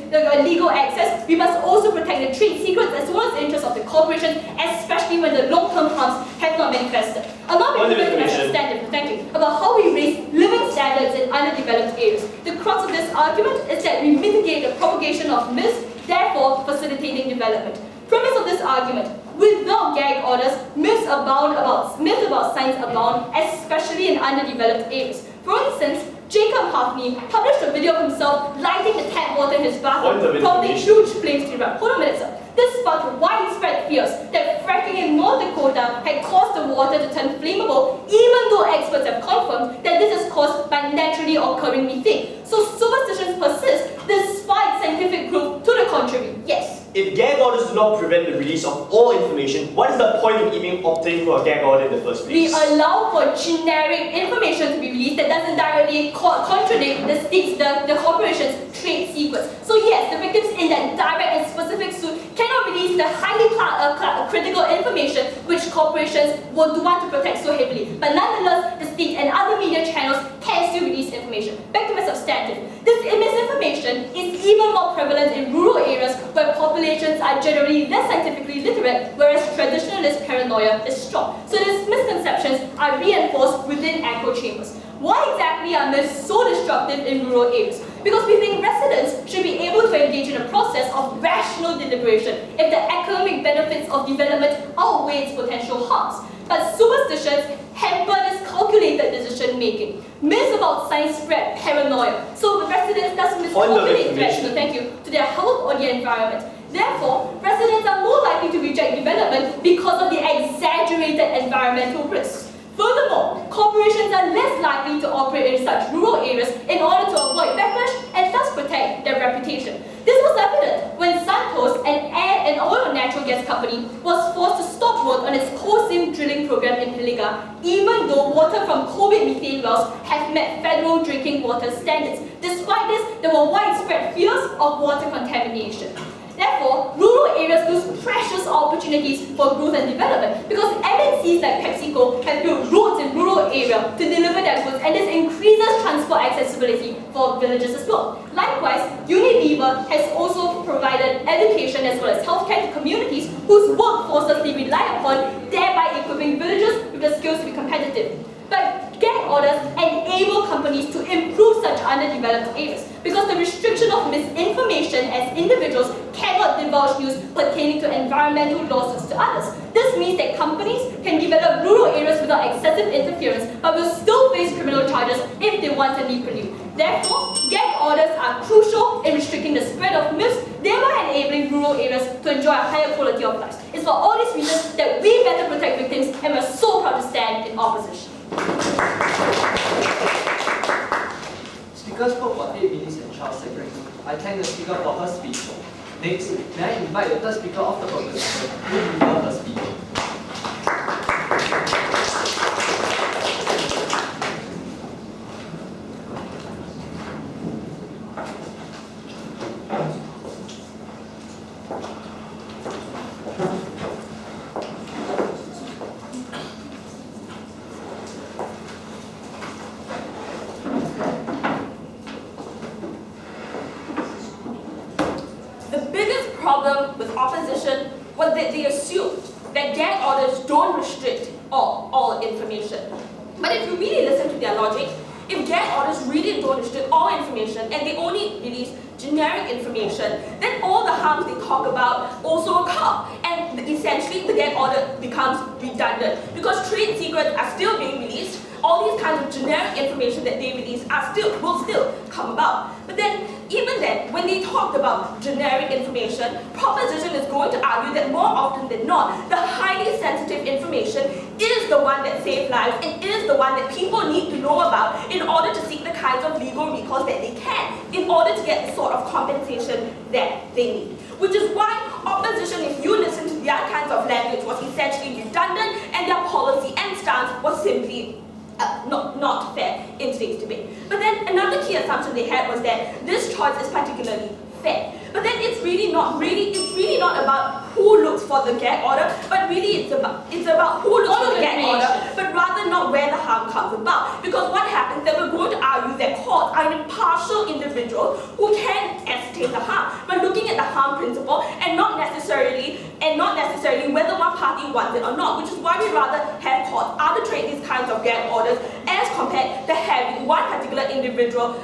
legal access, we must also protect the trade secrets as well as the interests of the corporation, especially when the long-term harms have not manifested. I'll now be moving to my substantive, thank you, about how we raise living standards in underdeveloped areas. The crux of this argument is that we mitigate the propagation of myths, therefore facilitating development. Premise of this argument: without gag orders, myths about science abound, especially in underdeveloped areas. For instance, Jacob Hafni published a video of himself lighting the tap water in his bathroom, prompting huge flames to erupt. Hold on a minute, sir. This sparked widespread fears that fracking in North Dakota had caused the water to turn flammable, even though experts have confirmed that this is caused by naturally occurring methane. So superstitions persist despite scientific proof to the contrary. Yes. If gag orders do not prevent the release of all information, what is the point of even opting for a gag order in the first We place? allow for generic information to be released that doesn't directly contradict the corporation's trade secrets. So yes, the victims in that direct and specific suit cannot release the highly critical information which corporations would want to protect so heavily. But nonetheless, the state and other media channels can still release information. Back to my substantive. This misinformation is even more prevalent in rural areas where populations are generally less scientifically literate, whereas traditionalist paranoia is strong. So these misconceptions are reinforced within echo chambers. Why exactly are myths so destructive in rural areas? Because we think residents should be able to engage in a process of rational deliberation if the economic benefits of development outweigh its potential harms. But superstitions hamper this calculated decision making. Myths about science spread paranoia, so the residents thus miscalculate threats to their health or the environment. Therefore, residents are more likely to reject development because of the exaggerated environmental risks. Furthermore, corporations are less likely to operate in such rural areas in order to avoid backlash and thus protect their reputation. This was evident when Santos, an oil and natural gas company, was forced to stop work on its coal seam drilling program in Piliga, even though water from COVID methane wells have met federal drinking water standards. Despite this, there were widespread fears of water contamination. Therefore, rural areas lose precious opportunities for growth and development because MNCs like PepsiCo have built roads in rural areas to deliver their goods, and this increases transport accessibility for villages as well. Likewise, Unilever has also provided education as well as healthcare to communities whose workforces they rely upon, thereby equipping villages with the skills to be competitive. But gag orders enable companies to improve such underdeveloped areas because the restriction of misinformation as individuals cannot divulge news pertaining to environmental lawsuits to others. This means that companies can develop rural areas without excessive interference but will still face criminal charges if they wantonly pollute. Therefore, gag orders are crucial in restricting the spread of myths, thereby enabling rural areas to enjoy a higher quality of life. It's for all these reasons that we better protect victims, and we're so proud to stand in opposition. Speaker spoke for 8 minutes and 12 seconds. I thank the speaker for her speech. Next, may I invite the third speaker of the proposition to deliver her speech. And they only release generic information, then all the harms they talk about also occur. And essentially the gag order becomes redundant because trade secrets are still being released. All these kinds of generic information that they release will still come about. But then, even then, when they talked about generic information, proposition is going to argue that more often than not, the highly sensitive information is the one that saves lives and is the one that people need to know about in order to seek the kinds of legal recourse that they can, in order to get the sort of compensation that they need. Which is why opposition, if you listen to their kinds of language, was essentially redundant, and their policy and stance was simply not fair in today's debate. But then another key assumption they had was that this choice is particularly fair. But then it's really not about who looks for the gag order, but really it's about who looks for the gag order, but rather not where the harm comes about. Because what happens that we're going to argue that courts are an impartial individual who can ascertain the harm, but looking at the harm principle and not necessarily whether one party wants it or not, which is why we rather have courts arbitrate these kinds of gag orders as compared to having one particular individual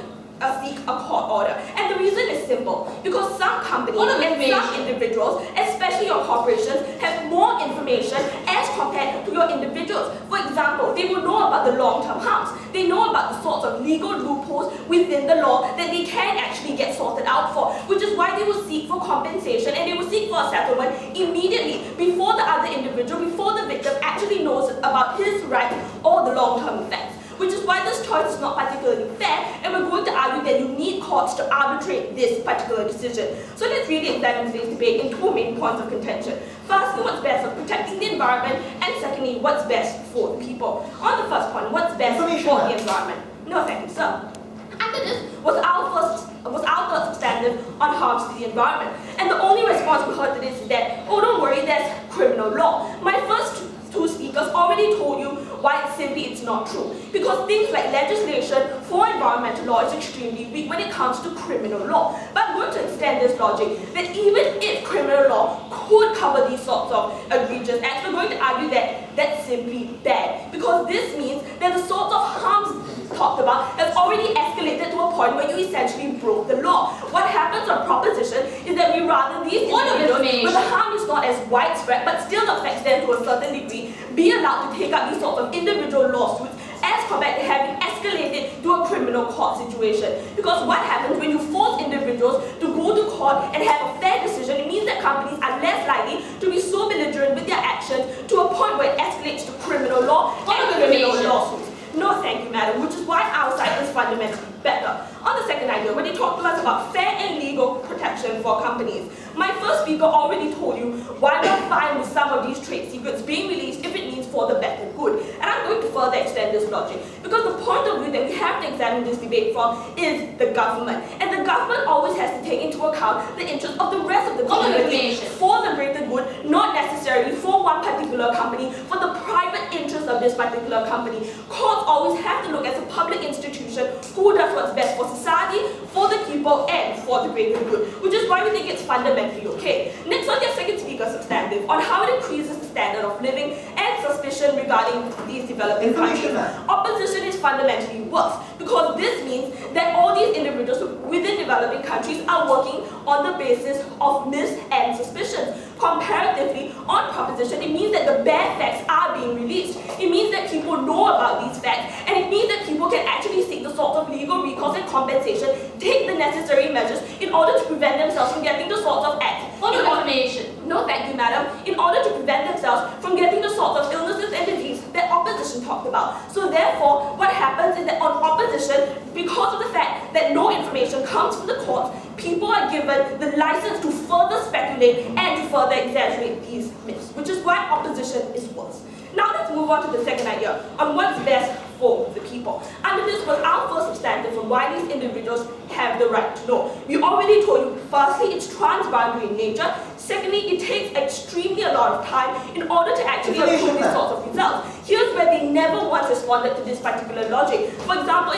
seek a court order. And the reason is simple, because some companies and some individuals, especially especially your corporations, have more information as compared to your individuals. For example, they will know about the long-term harms. They know about the sorts of legal loopholes within the law that they can actually get sorted out for, which is why they will seek for compensation and they will seek for a settlement immediately before the other individual, before the victim actually knows about his rights or the long-term effects. Which is why this choice is not particularly fair, and we're going to argue that you need courts to arbitrate this particular decision. So let's really examine today's debate in two main points of contention. Firstly, what's best for protecting the environment, and secondly, what's best for the people. On the first point, what's best for the environment? No, thank you, sir. After this was our third substantive on harms to the environment. And the only response we heard to this is that, oh, don't worry, there's criminal law. My first two speakers already told you why it's not true. Because things like legislation for environmental law is extremely weak when it comes to criminal law. But I'm going to extend this logic that even if criminal law could cover these sorts of egregious acts, we're going to argue that that's simply bad. Because this means that the sorts of harms talked about has already escalated to a point where you essentially broke the law. What happens on proposition is that we rather these individuals where the harm is not as widespread but still affects them to a certain degree be allowed to take up these sorts of individual lawsuits as compared to having escalated to a criminal court situation. Because what happens when you force individuals to go to court and have a fair decision, it means that companies are less likely to be so belligerent with their actions to a point where it escalates to criminal law and criminal lawsuits. No, thank you, madam, which is why our side is fundamentally better. On the second idea, when they talked to us about fair and legal protection for companies, my first speaker already told you why we're fine with some of these trade secrets being released if it means for the better good. And I'm going to further extend this logic, because the point of view that we have to examine this debate from is the government. And the government always has to take into account the interests of the rest of the community for the greater good, not necessarily for one particular company, for the private interests of this particular company. Courts always have to look as a public institution who does what's best for society, for the people, and for the greater good, which is why we think it's fundamentally okay. Next on your second speaker substantive on how it increases the standard of living and suspicion regarding these developing countries. Opposition is fundamentally worse, because this means that all these individuals within developing countries are working on the basis of myths and suspicions. Comparatively, on proposition, it means that the bad facts are being released. It means that people know about these facts, and it means that people can actually seek the sort of legal recourse and compensation, take the necessary measures in order to prevent themselves from getting the sorts of acts. For your information. No, thank you, madam. In order to prevent themselves from getting the sorts of illnesses and disease that opposition talked about. So therefore, what happens is that on opposition, because of the fact that no information comes from the courts, people are given the license to further speculate and to further exaggerate these myths, which is why opposition is worse. Now let's move on to the second idea on what's best for the people. And this was our first substantive on why these individuals have the right to know. We already told you, firstly, it's transboundary in nature. Secondly, it takes extremely a lot of time in order to actually achieve these sorts of results. Here's where they never once responded to this particular logic. For example,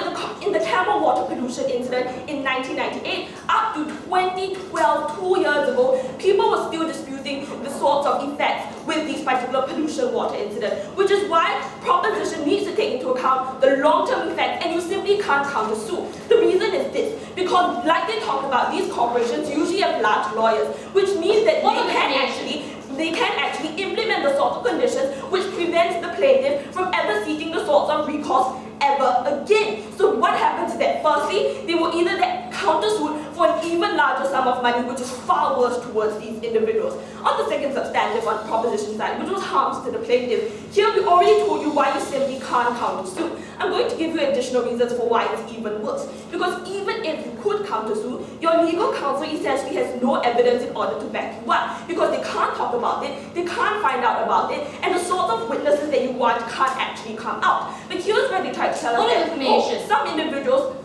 in the Tamil water pollution incident in 1998, up to 2012, 2 years ago, people were still disputing the sorts of effects with these particular pollution water incidents, which is why proposition needs to take into account the long-term effects, and you simply can't counter-sue. The reason is this, because like they talked about, these corporations usually have large lawyers, which means that they can actually implement the sorts of conditions which prevents the plaintiff from ever seeking the sorts of recourse ever again. So what happens is that firstly, they will either counter-suit for an even larger sum of money, which is far worse towards these individuals. On the second substantive on proposition side, which was harms to the plaintiff, here we already told you why you simply can't counter-suit. I'm going to give you additional reasons for why it's even worse. Because even if you could counter-sue, your legal counsel essentially has no evidence in order to back you up. Because they can't talk about it, they can't find out about it, and the sort of witnesses that you want can't actually come out. But here's where they try to tell us that some individuals,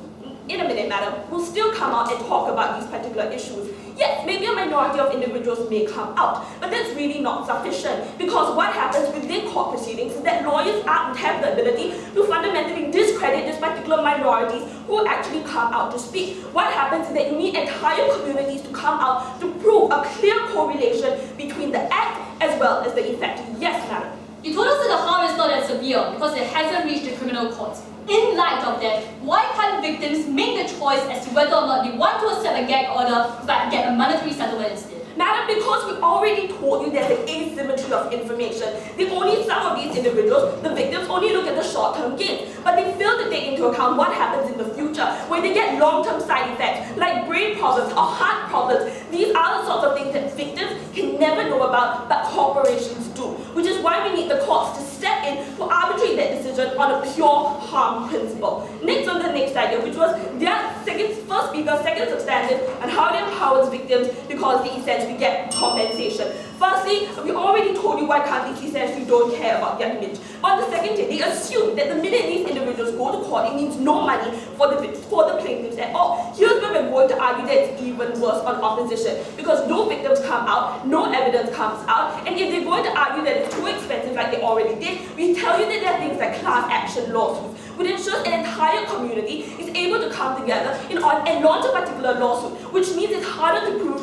in a minute, madam, will still come out and talk about these particular issues. Yes, maybe a minority of individuals may come out, but that's really not sufficient, because what happens within court proceedings is that lawyers have the ability to fundamentally discredit this particular minorities who actually come out to speak. What happens is that you need entire communities to come out to prove a clear correlation between the act as well as the effect. Yes, madam. You told us that the harm is not as severe because it hasn't reached the criminal courts. In light of that, why can't victims make the choice as to whether or not they want to accept a gag order but get a monetary settlement instead? Madam, because we already told you there's an asymmetry of information. Some of these individuals, the victims, only look at the short-term gains, but they fail to take into account what happens in the future, where they get long-term side effects, like brain problems or heart problems. These are the sorts of things that victims can never know about, but corporations do, which is why we need the courts to step in to arbitrate that decision on a pure harm principle. Next on the next idea, which was their first speaker, second substantive, and how it empowers victims because they essentially get compensation. Firstly, we already told you why countries essentially don't care about their image. On the second day, they assume that the minute these individuals go to court, it means no money for the plaintiffs at all. Here's where we're going to argue that it's even worse on opposition, because no victims come out, no evidence comes out, and if they're going to argue that it's too expensive like they already did, we tell you that there are things like class action lawsuits, which ensures an entire community is able to come together and launch a particular lawsuit, which means it's harder to prove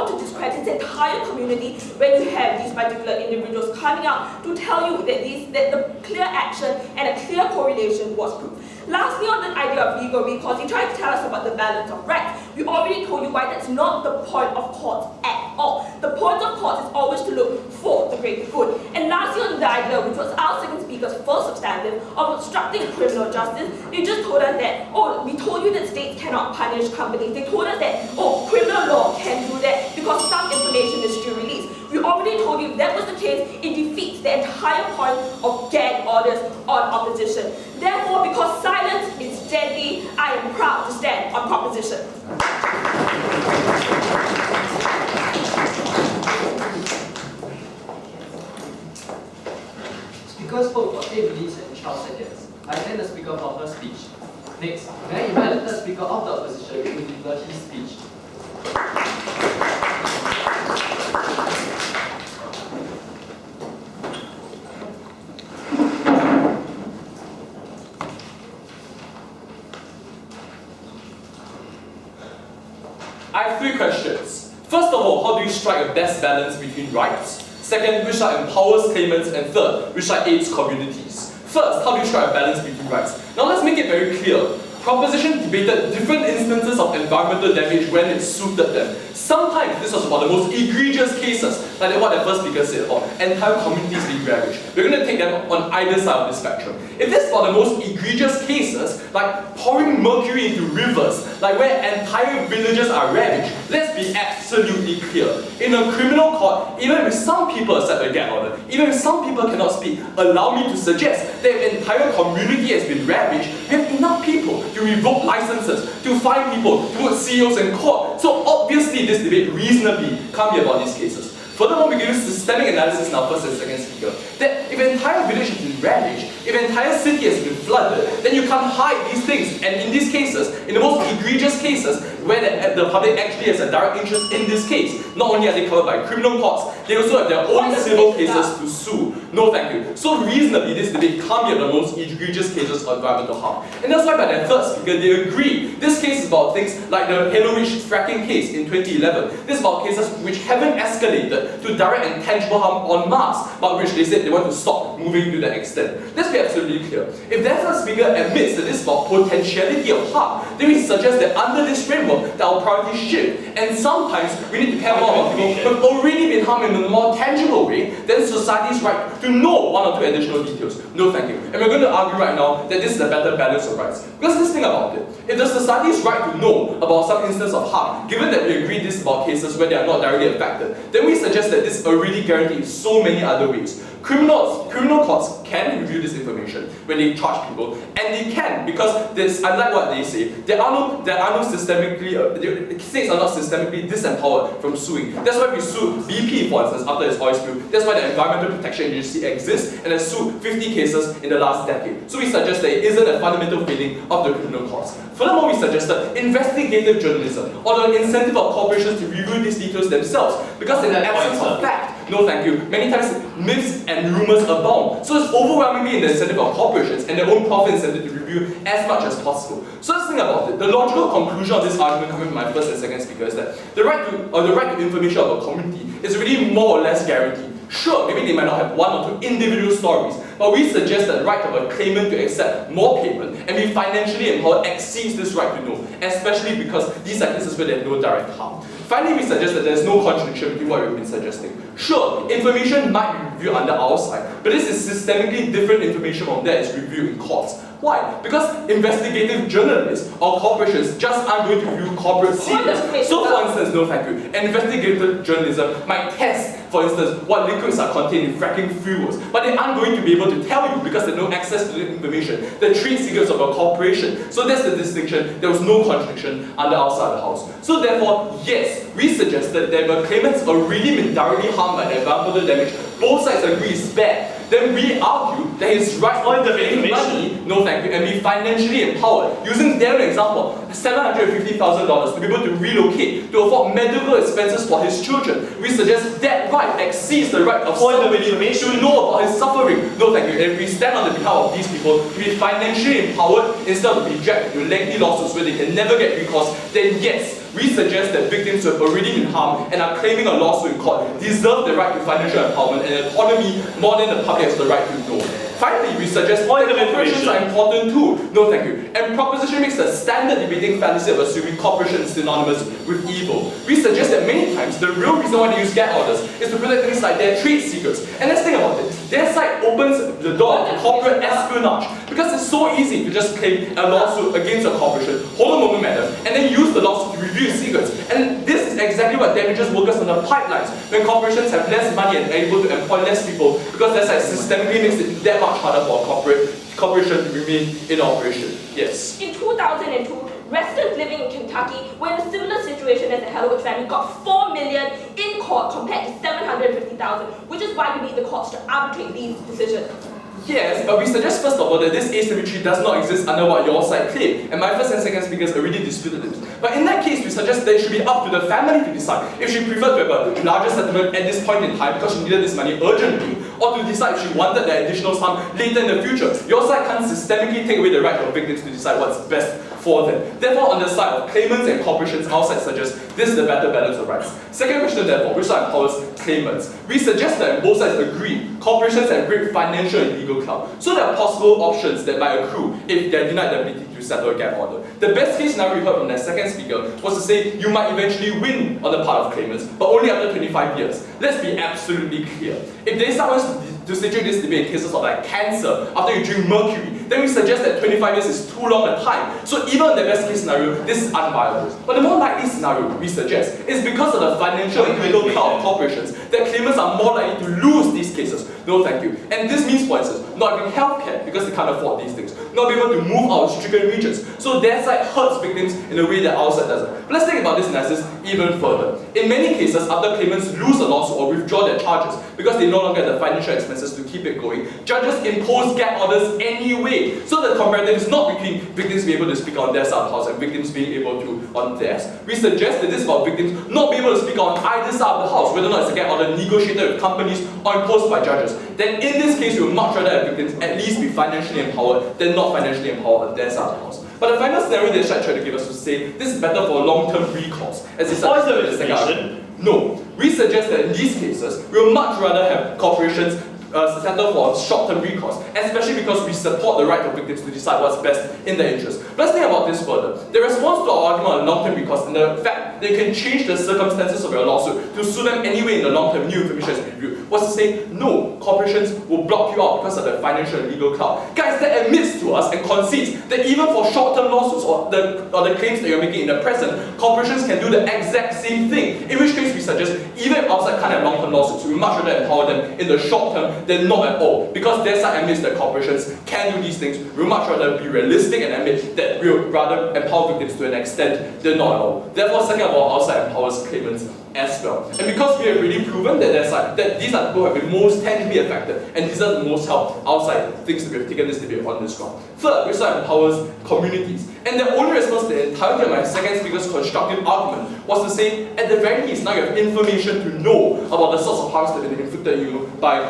to discredit the entire community when you have these particular individuals coming out to tell you that the clear action and a clear correlation was proved. Lastly, on the idea of legal recourse, he tried to tell us about the balance of rights. We already told you why that's not the point of courts at all. The point of courts is always to look for the greater good. And lastly, on the idea, which was our second speaker's first substantive, of obstructing criminal justice, they just told us that, we told you that states cannot punish companies. They told us that, criminal law can do that because some information is still released. We already told you if that was the case, it defeats the entire point of gag orders on opposition. Therefore, because silence is deadly, I am proud to stand on proposition. Speaker spoke for 8 minutes and 12 seconds. I thank the speaker for her speech. Next, may I invite the third speaker of the opposition to deliver his speech. I have 3 questions. First of all, how do you strike a best balance between rights? Second, which side empowers claimants? And third, which side aids communities? First, how do you strike a balance between rights? Now let's make it very clear. Proposition debated different instances of environmental damage when it suited them. Sometimes this was about the most egregious cases, like what the first speaker said about entire communities being ravaged. We're going to take them on either side of the spectrum. If this is about the most egregious cases, like pouring mercury into rivers, like where entire villages are ravaged, let's be absolutely clear. In a criminal court, even if some people accept a gag order, even if some people cannot speak, allow me to suggest that if an entire community has been ravaged, we have enough people to revoke licenses, to fine people, to put CEOs in court. So obviously this debate reasonably can't be about these cases. Furthermore, we give systemic analysis in our first and second speaker, that if an entire village has been ravaged, if an entire city has been flooded, then you can't hide these things. And in these cases, in the most egregious cases, where the public actually has a direct interest in this case, not only are they covered by criminal courts, they also have their own civil cases to sue. No thank you. So reasonably, this debate can't be about the most egregious cases of environmental harm. And that's why by their third speaker, they agree. This case is about things like the Halo Ridge fracking case in 2011. This is about cases which haven't escalated to direct and tangible harm on Mars, but which they said they want to stop moving to that extent. Let's be absolutely cleir. If their third speaker admits that this is about potentiality of harm, then we suggest that under this framework, that our priorities shift. And sometimes we need to care more about people who have already been harmed in a more tangible way than society's right to know 1 or 2 additional details. No thank you. And we're going to argue right now that this is a better balance of rights. Because let's think about it. If the society's right to know about some instance of harm, given that we agree this is about cases where they are not directly affected, then we suggest that this already guarantees so many other ways. Criminal courts can review this information when they charge people, and they can, because this, unlike what they say, states are not systemically disempowered from suing. That's why we sued BP, for instance, after its oil spill. That's why the Environmental Protection Agency exists and has sued 50 cases in the last decade. So we suggest that it isn't a fundamental failing of the criminal courts. Furthermore, we suggested investigative journalism, or the incentive of corporations to review these details themselves, because in the absence of fact, no thank you, many times myths and rumors abound. So it's overwhelmingly in the incentive of corporations and their own profit incentive to review as much as possible. So let's think about it. The logical conclusion of this argument coming from my first and second speaker is that the right to information of a community is really more or less guaranteed. Sure, maybe they might not have one or two individual stories, but we suggest that the right of a claimant to accept more payment and be financially empowered exceeds this right to know, especially because these are cases where there is no direct harm. Finally, we suggest that there is no contradiction between what we've been suggesting. Sure, information might be reviewed under our side, but this is systemically different information from that is reviewed in courts. Why? Because investigative journalists or corporations just aren't going to review corporate secrets. So for instance, no thank you, investigative journalism might test, for instance, what liquids are contained in fracking fuels, but they aren't going to be able to tell you because they don't access to the information, the trade secrets of a corporation. So that's the distinction. There was no contradiction under our side of the house. So therefore, yes, we suggested that if claimants are really been directly harmed by the environmental damage, both sides agree is bad. Then we argue that his right to pay money, no thank you, and be financially empowered, using their example, $750,000 to be able to relocate, to afford medical expenses for his children. We suggest that right exceeds the right of somebody to know about his suffering. No thank you, and we stand on the behalf of these people to be financially empowered instead of being dragged into lengthy lawsuits where they can never get recourse. Then yes, we suggest that victims who have already been harmed and are claiming a lawsuit in court deserve the right to financial empowerment and autonomy more than the public has the right to know. Finally, we suggest that corporations are important too. No thank you. And proposition makes the standard debating fallacy of assuming corporation is synonymous with evil. We suggest that many times the real reason why they use gag orders is to protect things like their trade secrets. And let's think about it. Their side opens the door to corporate espionage because it's so easy to just claim a lawsuit against a corporation, hold a moment matter, and then use the lawsuit to review secrets. And this is exactly what damages workers on the pipelines when corporations have less money and are able to employ less people because their side systemically makes it that much harder for a corporation to remain in operation. Yes. In 2002, residents living in Kentucky were in a similar situation as the Aloysius family, got $4 million in court compared to $750,000, which is why we need the courts to arbitrate these decisions. Yes, but we suggest first of all that this asymmetry does not exist under what your side claim, and my first and second speakers already disputed this. But in that case, we suggest that it should be up to the family to decide if she preferred to have a larger settlement at this point in time because she needed this money urgently, or to decide if she wanted the additional sum later in the future. Your side can't systemically take away the right of victims to decide what's best for them. Therefore, on the side of claimants and corporations, our side suggests this is the better balance of rights. Second question, therefore, which side empowers claimants? We suggest that both sides agree corporations have great financial and legal clout. So there are possible options that might accrue if they are denied the ability to settle a gap order. The best case scenario we heard from the second speaker was to say you might eventually win on the part of claimants, but only after 25 years. Let's be absolutely clear. If there is someone to situate this debate in cases of like cancer after you drink mercury, then we suggest that 25 years is too long a time. So even in the best case scenario, this is unviable. But the more likely scenario we suggest is because of the financial and legal clout of corporations that claimants are more likely to lose these cases. No thank you. And this means, for instance, not having healthcare because they can't afford these things, not being able to move out of stricken regions. So their side hurts victims in a way that our side doesn't. But let's think about this analysis even further. In many cases, after claimants lose a lawsuit or withdraw their charges because they no longer have the financial expenses to keep it going, judges impose gag orders anyway. So the comparative is not between victims being able to speak on their side of the house and victims being able to on theirs. We suggest that this is about victims not being able to speak on either side of the house, whether or not it's a gag order negotiated with companies or imposed by judges. Then in this case, we would much rather have victims at least be financially empowered than not financially empowered on their side of the house. But the final scenario they tried to give us to say this is better for long-term recourse. As they said, no. We suggest that in these cases, we would much rather have corporations settle for short-term recourse, especially because we support the right of victims to decide what's best in their interest. Let's think about this further. The response to our argument on long-term recourse and the fact they can change the circumstances of your lawsuit to sue them anyway in the long-term new information is reviewed was to say, no, corporations will block you out because of the financial and legal clout. Guys, that admits to us and concedes that even for short-term lawsuits or the claims that you're making in the present, corporations can do the exact same thing. In which case we suggest, even if outside can't have long-term lawsuits, we much rather empower them in the short term than not at all. Because their side admits that corporations can do these things, we much rather be realistic and admit that we would rather empower victims to an extent than not at all. Therefore, second of all, our side empowers claimants as well. And because we have really proven that their side, that these are the people who have been most tangibly affected and deserve the most help, our side thinks that we have taken this debate on this ground. Third, we side empowers communities. And the only response to the entirety of my second speaker's constructive argument was to say, at the very least, now you have information to know about the sorts of harms that have been inflicted you by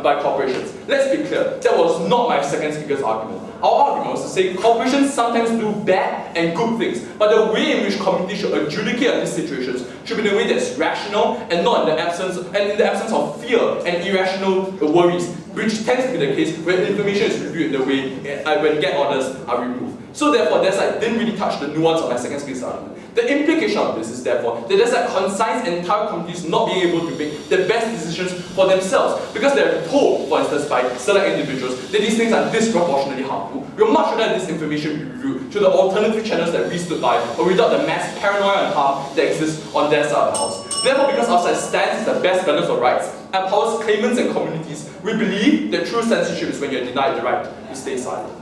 by corporations. Let's be clear, that was not my second speaker's argument. Our argument was to say corporations sometimes do bad and good things, but the way in which communities should adjudicate on these situations should be in a way that's rational and not in the absence of fear and irrational worries, which tends to be the case when information is reviewed in the way when gag orders are removed. So therefore, that's like didn't really touch the nuance of my second speaker's argument. The implication of this is therefore that there's like consigns entire communities not being able to make the best decisions for themselves because they're told, for instance, by select individuals that these things are disproportionately harmful. We'd much rather this information be reviewed through the alternative channels that we stood by or without the mass paranoia and harm that exists on their side of the house. Therefore, because our side stands as the best balance of rights, empowers claimants and communities, we believe that true censorship is when you're denied the right to stay silent.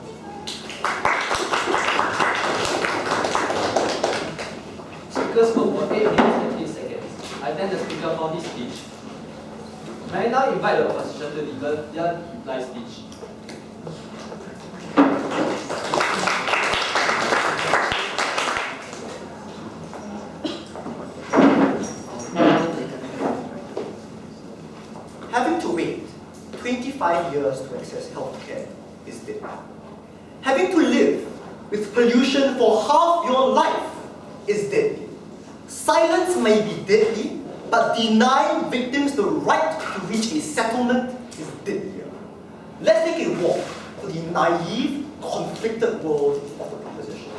Speakers spoke for 8 minutes and 8 seconds. I thank the speaker for his speech. May I now invite the opposition to deliver their live speech. Having to wait 25 years to access healthcare is dead. Having to live with pollution for half your life is deadly. Silence may be deadly, but denying victims the right to reach a settlement is deadlier. Let's take a walk to the naive, conflicted world of the proposition.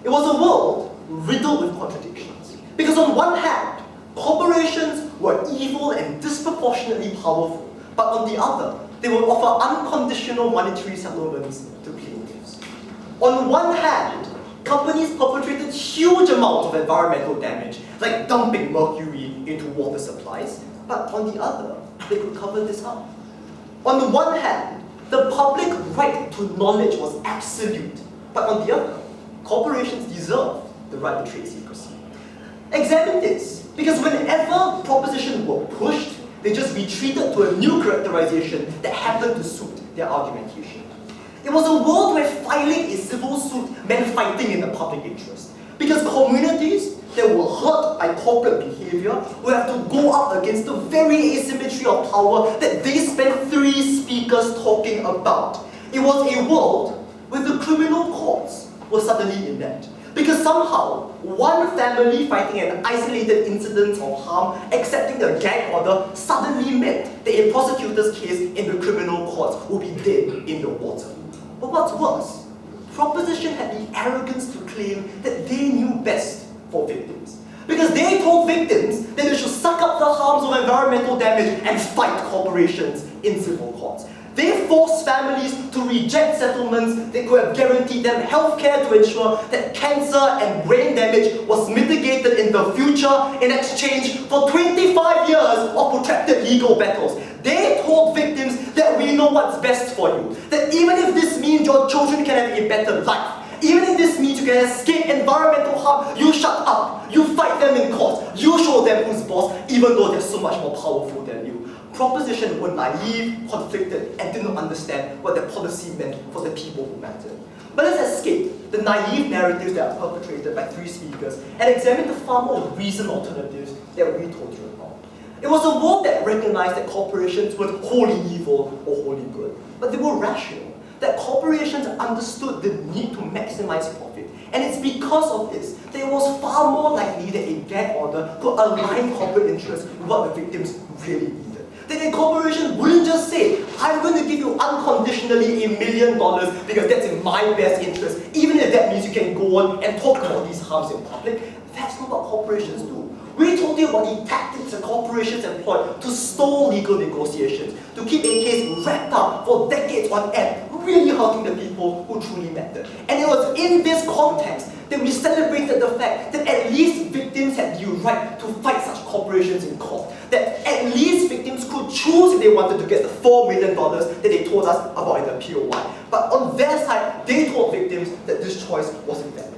It was a world riddled with contradictions. Because on one hand, corporations were evil and disproportionately powerful, but on the other, they would offer unconditional monetary settlements to plaintiffs. On one hand, companies perpetrated huge amounts of environmental damage, like dumping mercury into water supplies, but on the other, they could cover this up. On the one hand, the public right to knowledge was absolute, but on the other, corporations deserve the right to trade secrecy. Examine this, because whenever propositions were pushed, they just retreated to a new characterization that happened to suit their argumentation. It was a world where filing a civil suit meant fighting in the public interest, because communities that were hurt by corporate behavior would have to go up against the very asymmetry of power that they spent 3 speakers talking about. It was a world where the criminal courts were suddenly inept, because somehow one family fighting an isolated incident of harm accepting a gag order suddenly meant that a prosecutor's case in the criminal courts would be dead in the water. But what's worse, proposition had the arrogance to claim that they knew best for victims. Because they told victims that they should suck up the harms of environmental damage and fight corporations in civil courts. They forced families to reject settlements that could have guaranteed them healthcare to ensure that cancer and brain damage was mitigated in the future in exchange for 25 years of protracted legal battles. They told victims that we know what's best for you, that even if this means your children can have a better life, even if this means you can escape environmental harm, you shut up, you fight them in court, you show them who's boss, even though they're so much more powerful than you. Proposition were naive, conflicted, and didn't understand what their policy meant for the people who mattered. But let's escape the naive narratives that are perpetrated by 3 speakers and examine the far more reasoned alternatives that we told you about. It was a world that recognized that corporations weren't wholly evil or wholly good, but they were rational, that corporations understood the need to maximize profit. And it's because of this that it was far more likely that a gag order could align corporate interests with what the victims really needed. That a corporation wouldn't just say, I'm going to give you unconditionally $1 million because that's in my best interest, even if that means you can go on and talk about these harms in public. That's not what corporations do. We told you about the tactics that corporations employ to stall legal negotiations, to keep a case wrapped up for decades on end, really hurting the people who truly mattered. And it was in this context that we celebrated the fact that at least victims had the right to fight such corporations in court. That at least victims could choose if they wanted to get the $4 million that they told us about in the POI. But on their side, they told victims that this choice wasn't valid.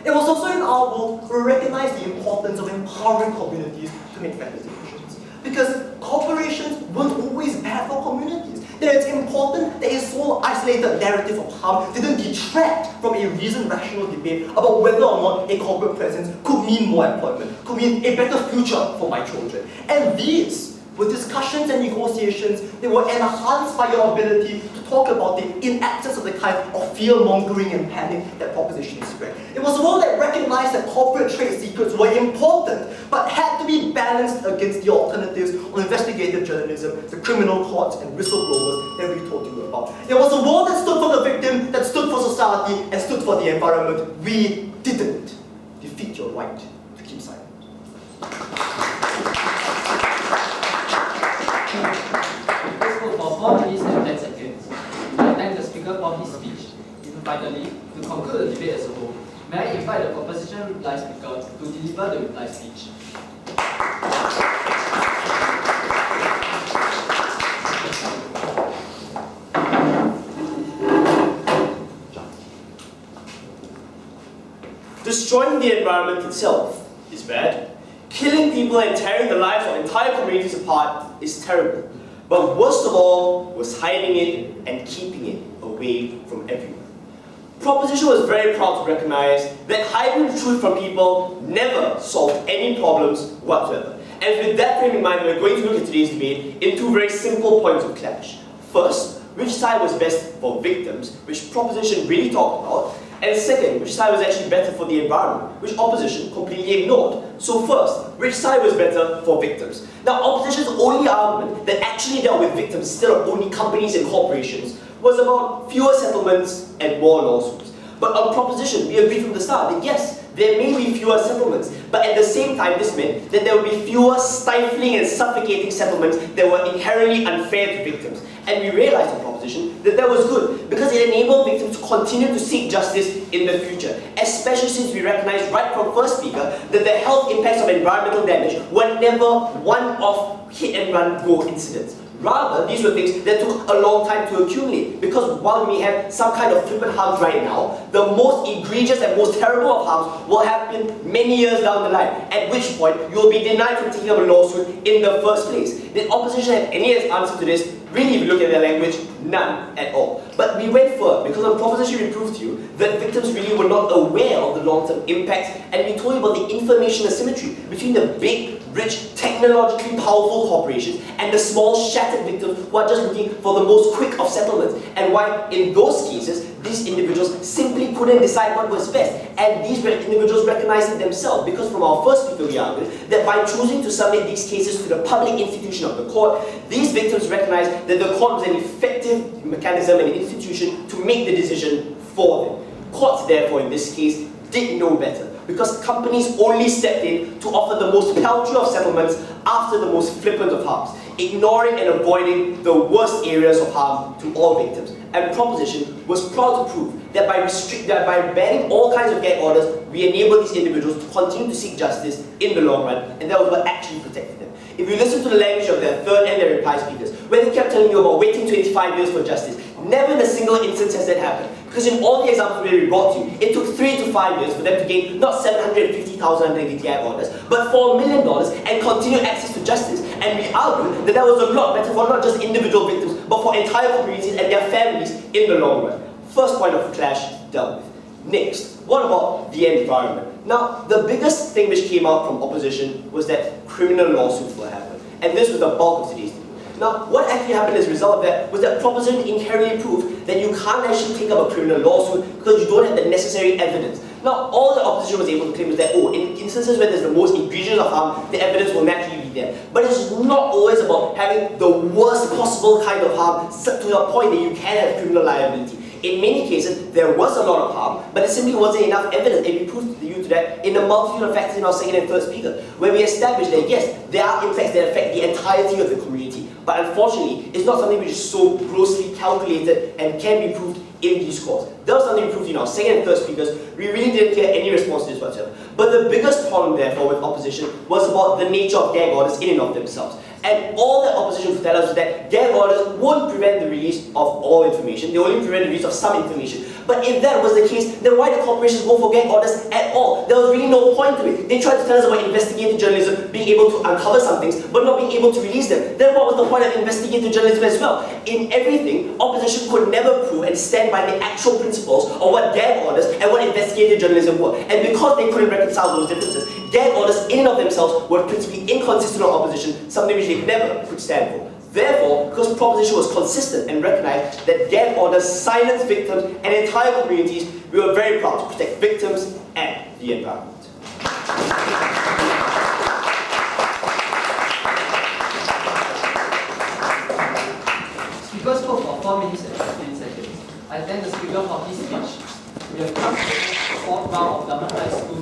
It was also in our world where we recognized the importance of empowering communities to make better decisions. Because corporations weren't always bad for communities. That it's important that a sole isolated narrative of harm didn't detract from a reasoned, rational debate about whether or not a corporate presence could mean more employment, could mean a better future for my children. And these With discussions and negotiations, they were enhanced by your ability to talk about the inabsence of the kind of fear-mongering and panic that proposition spread. It was a world that recognized that corporate trade secrets were important, but had to be balanced against the alternatives of investigative journalism, the criminal courts, and whistleblowers that we told you about. It was a world that stood for the victim, that stood for society, and stood for the environment. We didn't defeat your right to keep silent. Let's vote for 4 minutes and 10 seconds. I thank the speaker for his speech. Even finally, to conclude the debate as a whole, may I invite the proposition reply speaker to deliver the reply speech. Destroying the environment itself is bad. Killing people and tearing the lives of entire communities apart is terrible. But worst of all was hiding it and keeping it away from everyone. Proposition was very proud to recognize that hiding the truth from people never solved any problems whatsoever. And with that frame in mind, we're going to look at today's debate in 2 very simple points of clash. First, which side was best for victims, which Proposition really talked about, and second, which side was actually better for the environment, which opposition completely ignored. So first, which side was better for victims? Now, opposition's only argument that actually dealt with victims instead of only companies and corporations was about fewer settlements and more lawsuits. But on Proposition, we agreed from the start that yes, there may be fewer settlements, but at the same time this meant that there would be fewer stifling and suffocating settlements that were inherently unfair to victims. And we realized in Proposition that that was good because it enabled victims to continue to seek justice in the future, especially since we recognized right from first speaker that the health impacts of environmental damage were never one-off hit-and-run go incidents. Rather, these were things that took a long time to accumulate, because while we have some kind of flippant harms right now, the most egregious and most terrible of harms will happen many years down the line, at which point you will be denied from taking up a lawsuit in the first place. Did opposition have any answer to this? Really, if you look at their language, none at all. But we went further, because on Proposition we proved to you that victims really were not aware of the long-term impacts, and we told you about the information asymmetry between the big, rich, technologically powerful corporations and the small, shattered victims who are just looking for the most quick of settlements, and why in those cases these individuals simply couldn't decide what was best. And these individuals recognized it themselves, because from our first speaker we argued that by choosing to submit these cases to the public institution of the court, these victims recognized that the court was an effective mechanism and institution to make the decision for them. Courts, therefore, in this case, did know better, because companies only stepped in to offer the most paltry of settlements after the most flippant of harms, ignoring and avoiding the worst areas of harm to all victims. And Proposition was proud to prove that by banning all kinds of gag orders, we enabled these individuals to continue to seek justice in the long run, and that was what actually protected them. If you listen to the language of their third and their reply speakers, when they kept telling you about waiting 25 years for justice, never in a single instance has that happened. Because in all the examples we brought to you, it took 3 to 5 years for them to gain not $750,000 gag orders, but $4 million and continue access to justice. And we argued that that was a lot better for not just individual victims, but for entire communities and their families in the long run. First point of clash dealt with. Next, what about the environment? Now, the biggest thing which came out from opposition was that criminal lawsuits will happen. And this was the bulk of today's debate. Now, what actually happened as a result of that was that Proposition inherently proved that you can't actually take up a criminal lawsuit because you don't have the necessary evidence. Now, all the opposition was able to claim was that, oh, in instances where there's the most egregious of harm, the evidence will naturally be there. But it's not always about having the worst possible kind of harm to the point that you can have criminal liability. In many cases, there was a lot of harm, but there simply wasn't enough evidence, and we proved to you to that in a multitude of factors in our second and third speaker, where we established that yes, there are impacts that affect the entirety of the community, but unfortunately, it's not something which is so grossly calculated and can be proved in these courts. That was something we proved in our second and third speakers. We really didn't get any response to this whatsoever. But the biggest problem, therefore, with opposition was about the nature of gag orders in and of themselves. And all the opposition would tell us is that gag orders won't prevent the release of all information. They only prevent the release of some information. But if that was the case, then why did corporations go for gag orders at all? There was really no point to it. They tried to tell us about investigative journalism, being able to uncover some things, but not being able to release them. Then what was the point of investigative journalism as well? In everything, opposition could never prove and stand by the actual principles of what gag orders and what investigative journalism were. And because they couldn't reconcile those differences, gag orders in and of themselves were principally inconsistent on opposition, something which they never could stand for. Therefore, because proposition was consistent and recognized that gag orders silence victims and entire communities, we were very proud to protect victims and the environment. Speaker spoke for 4 minutes and 15 seconds. I thank the speaker for his speech. We have come to the fourth round of Dunman High School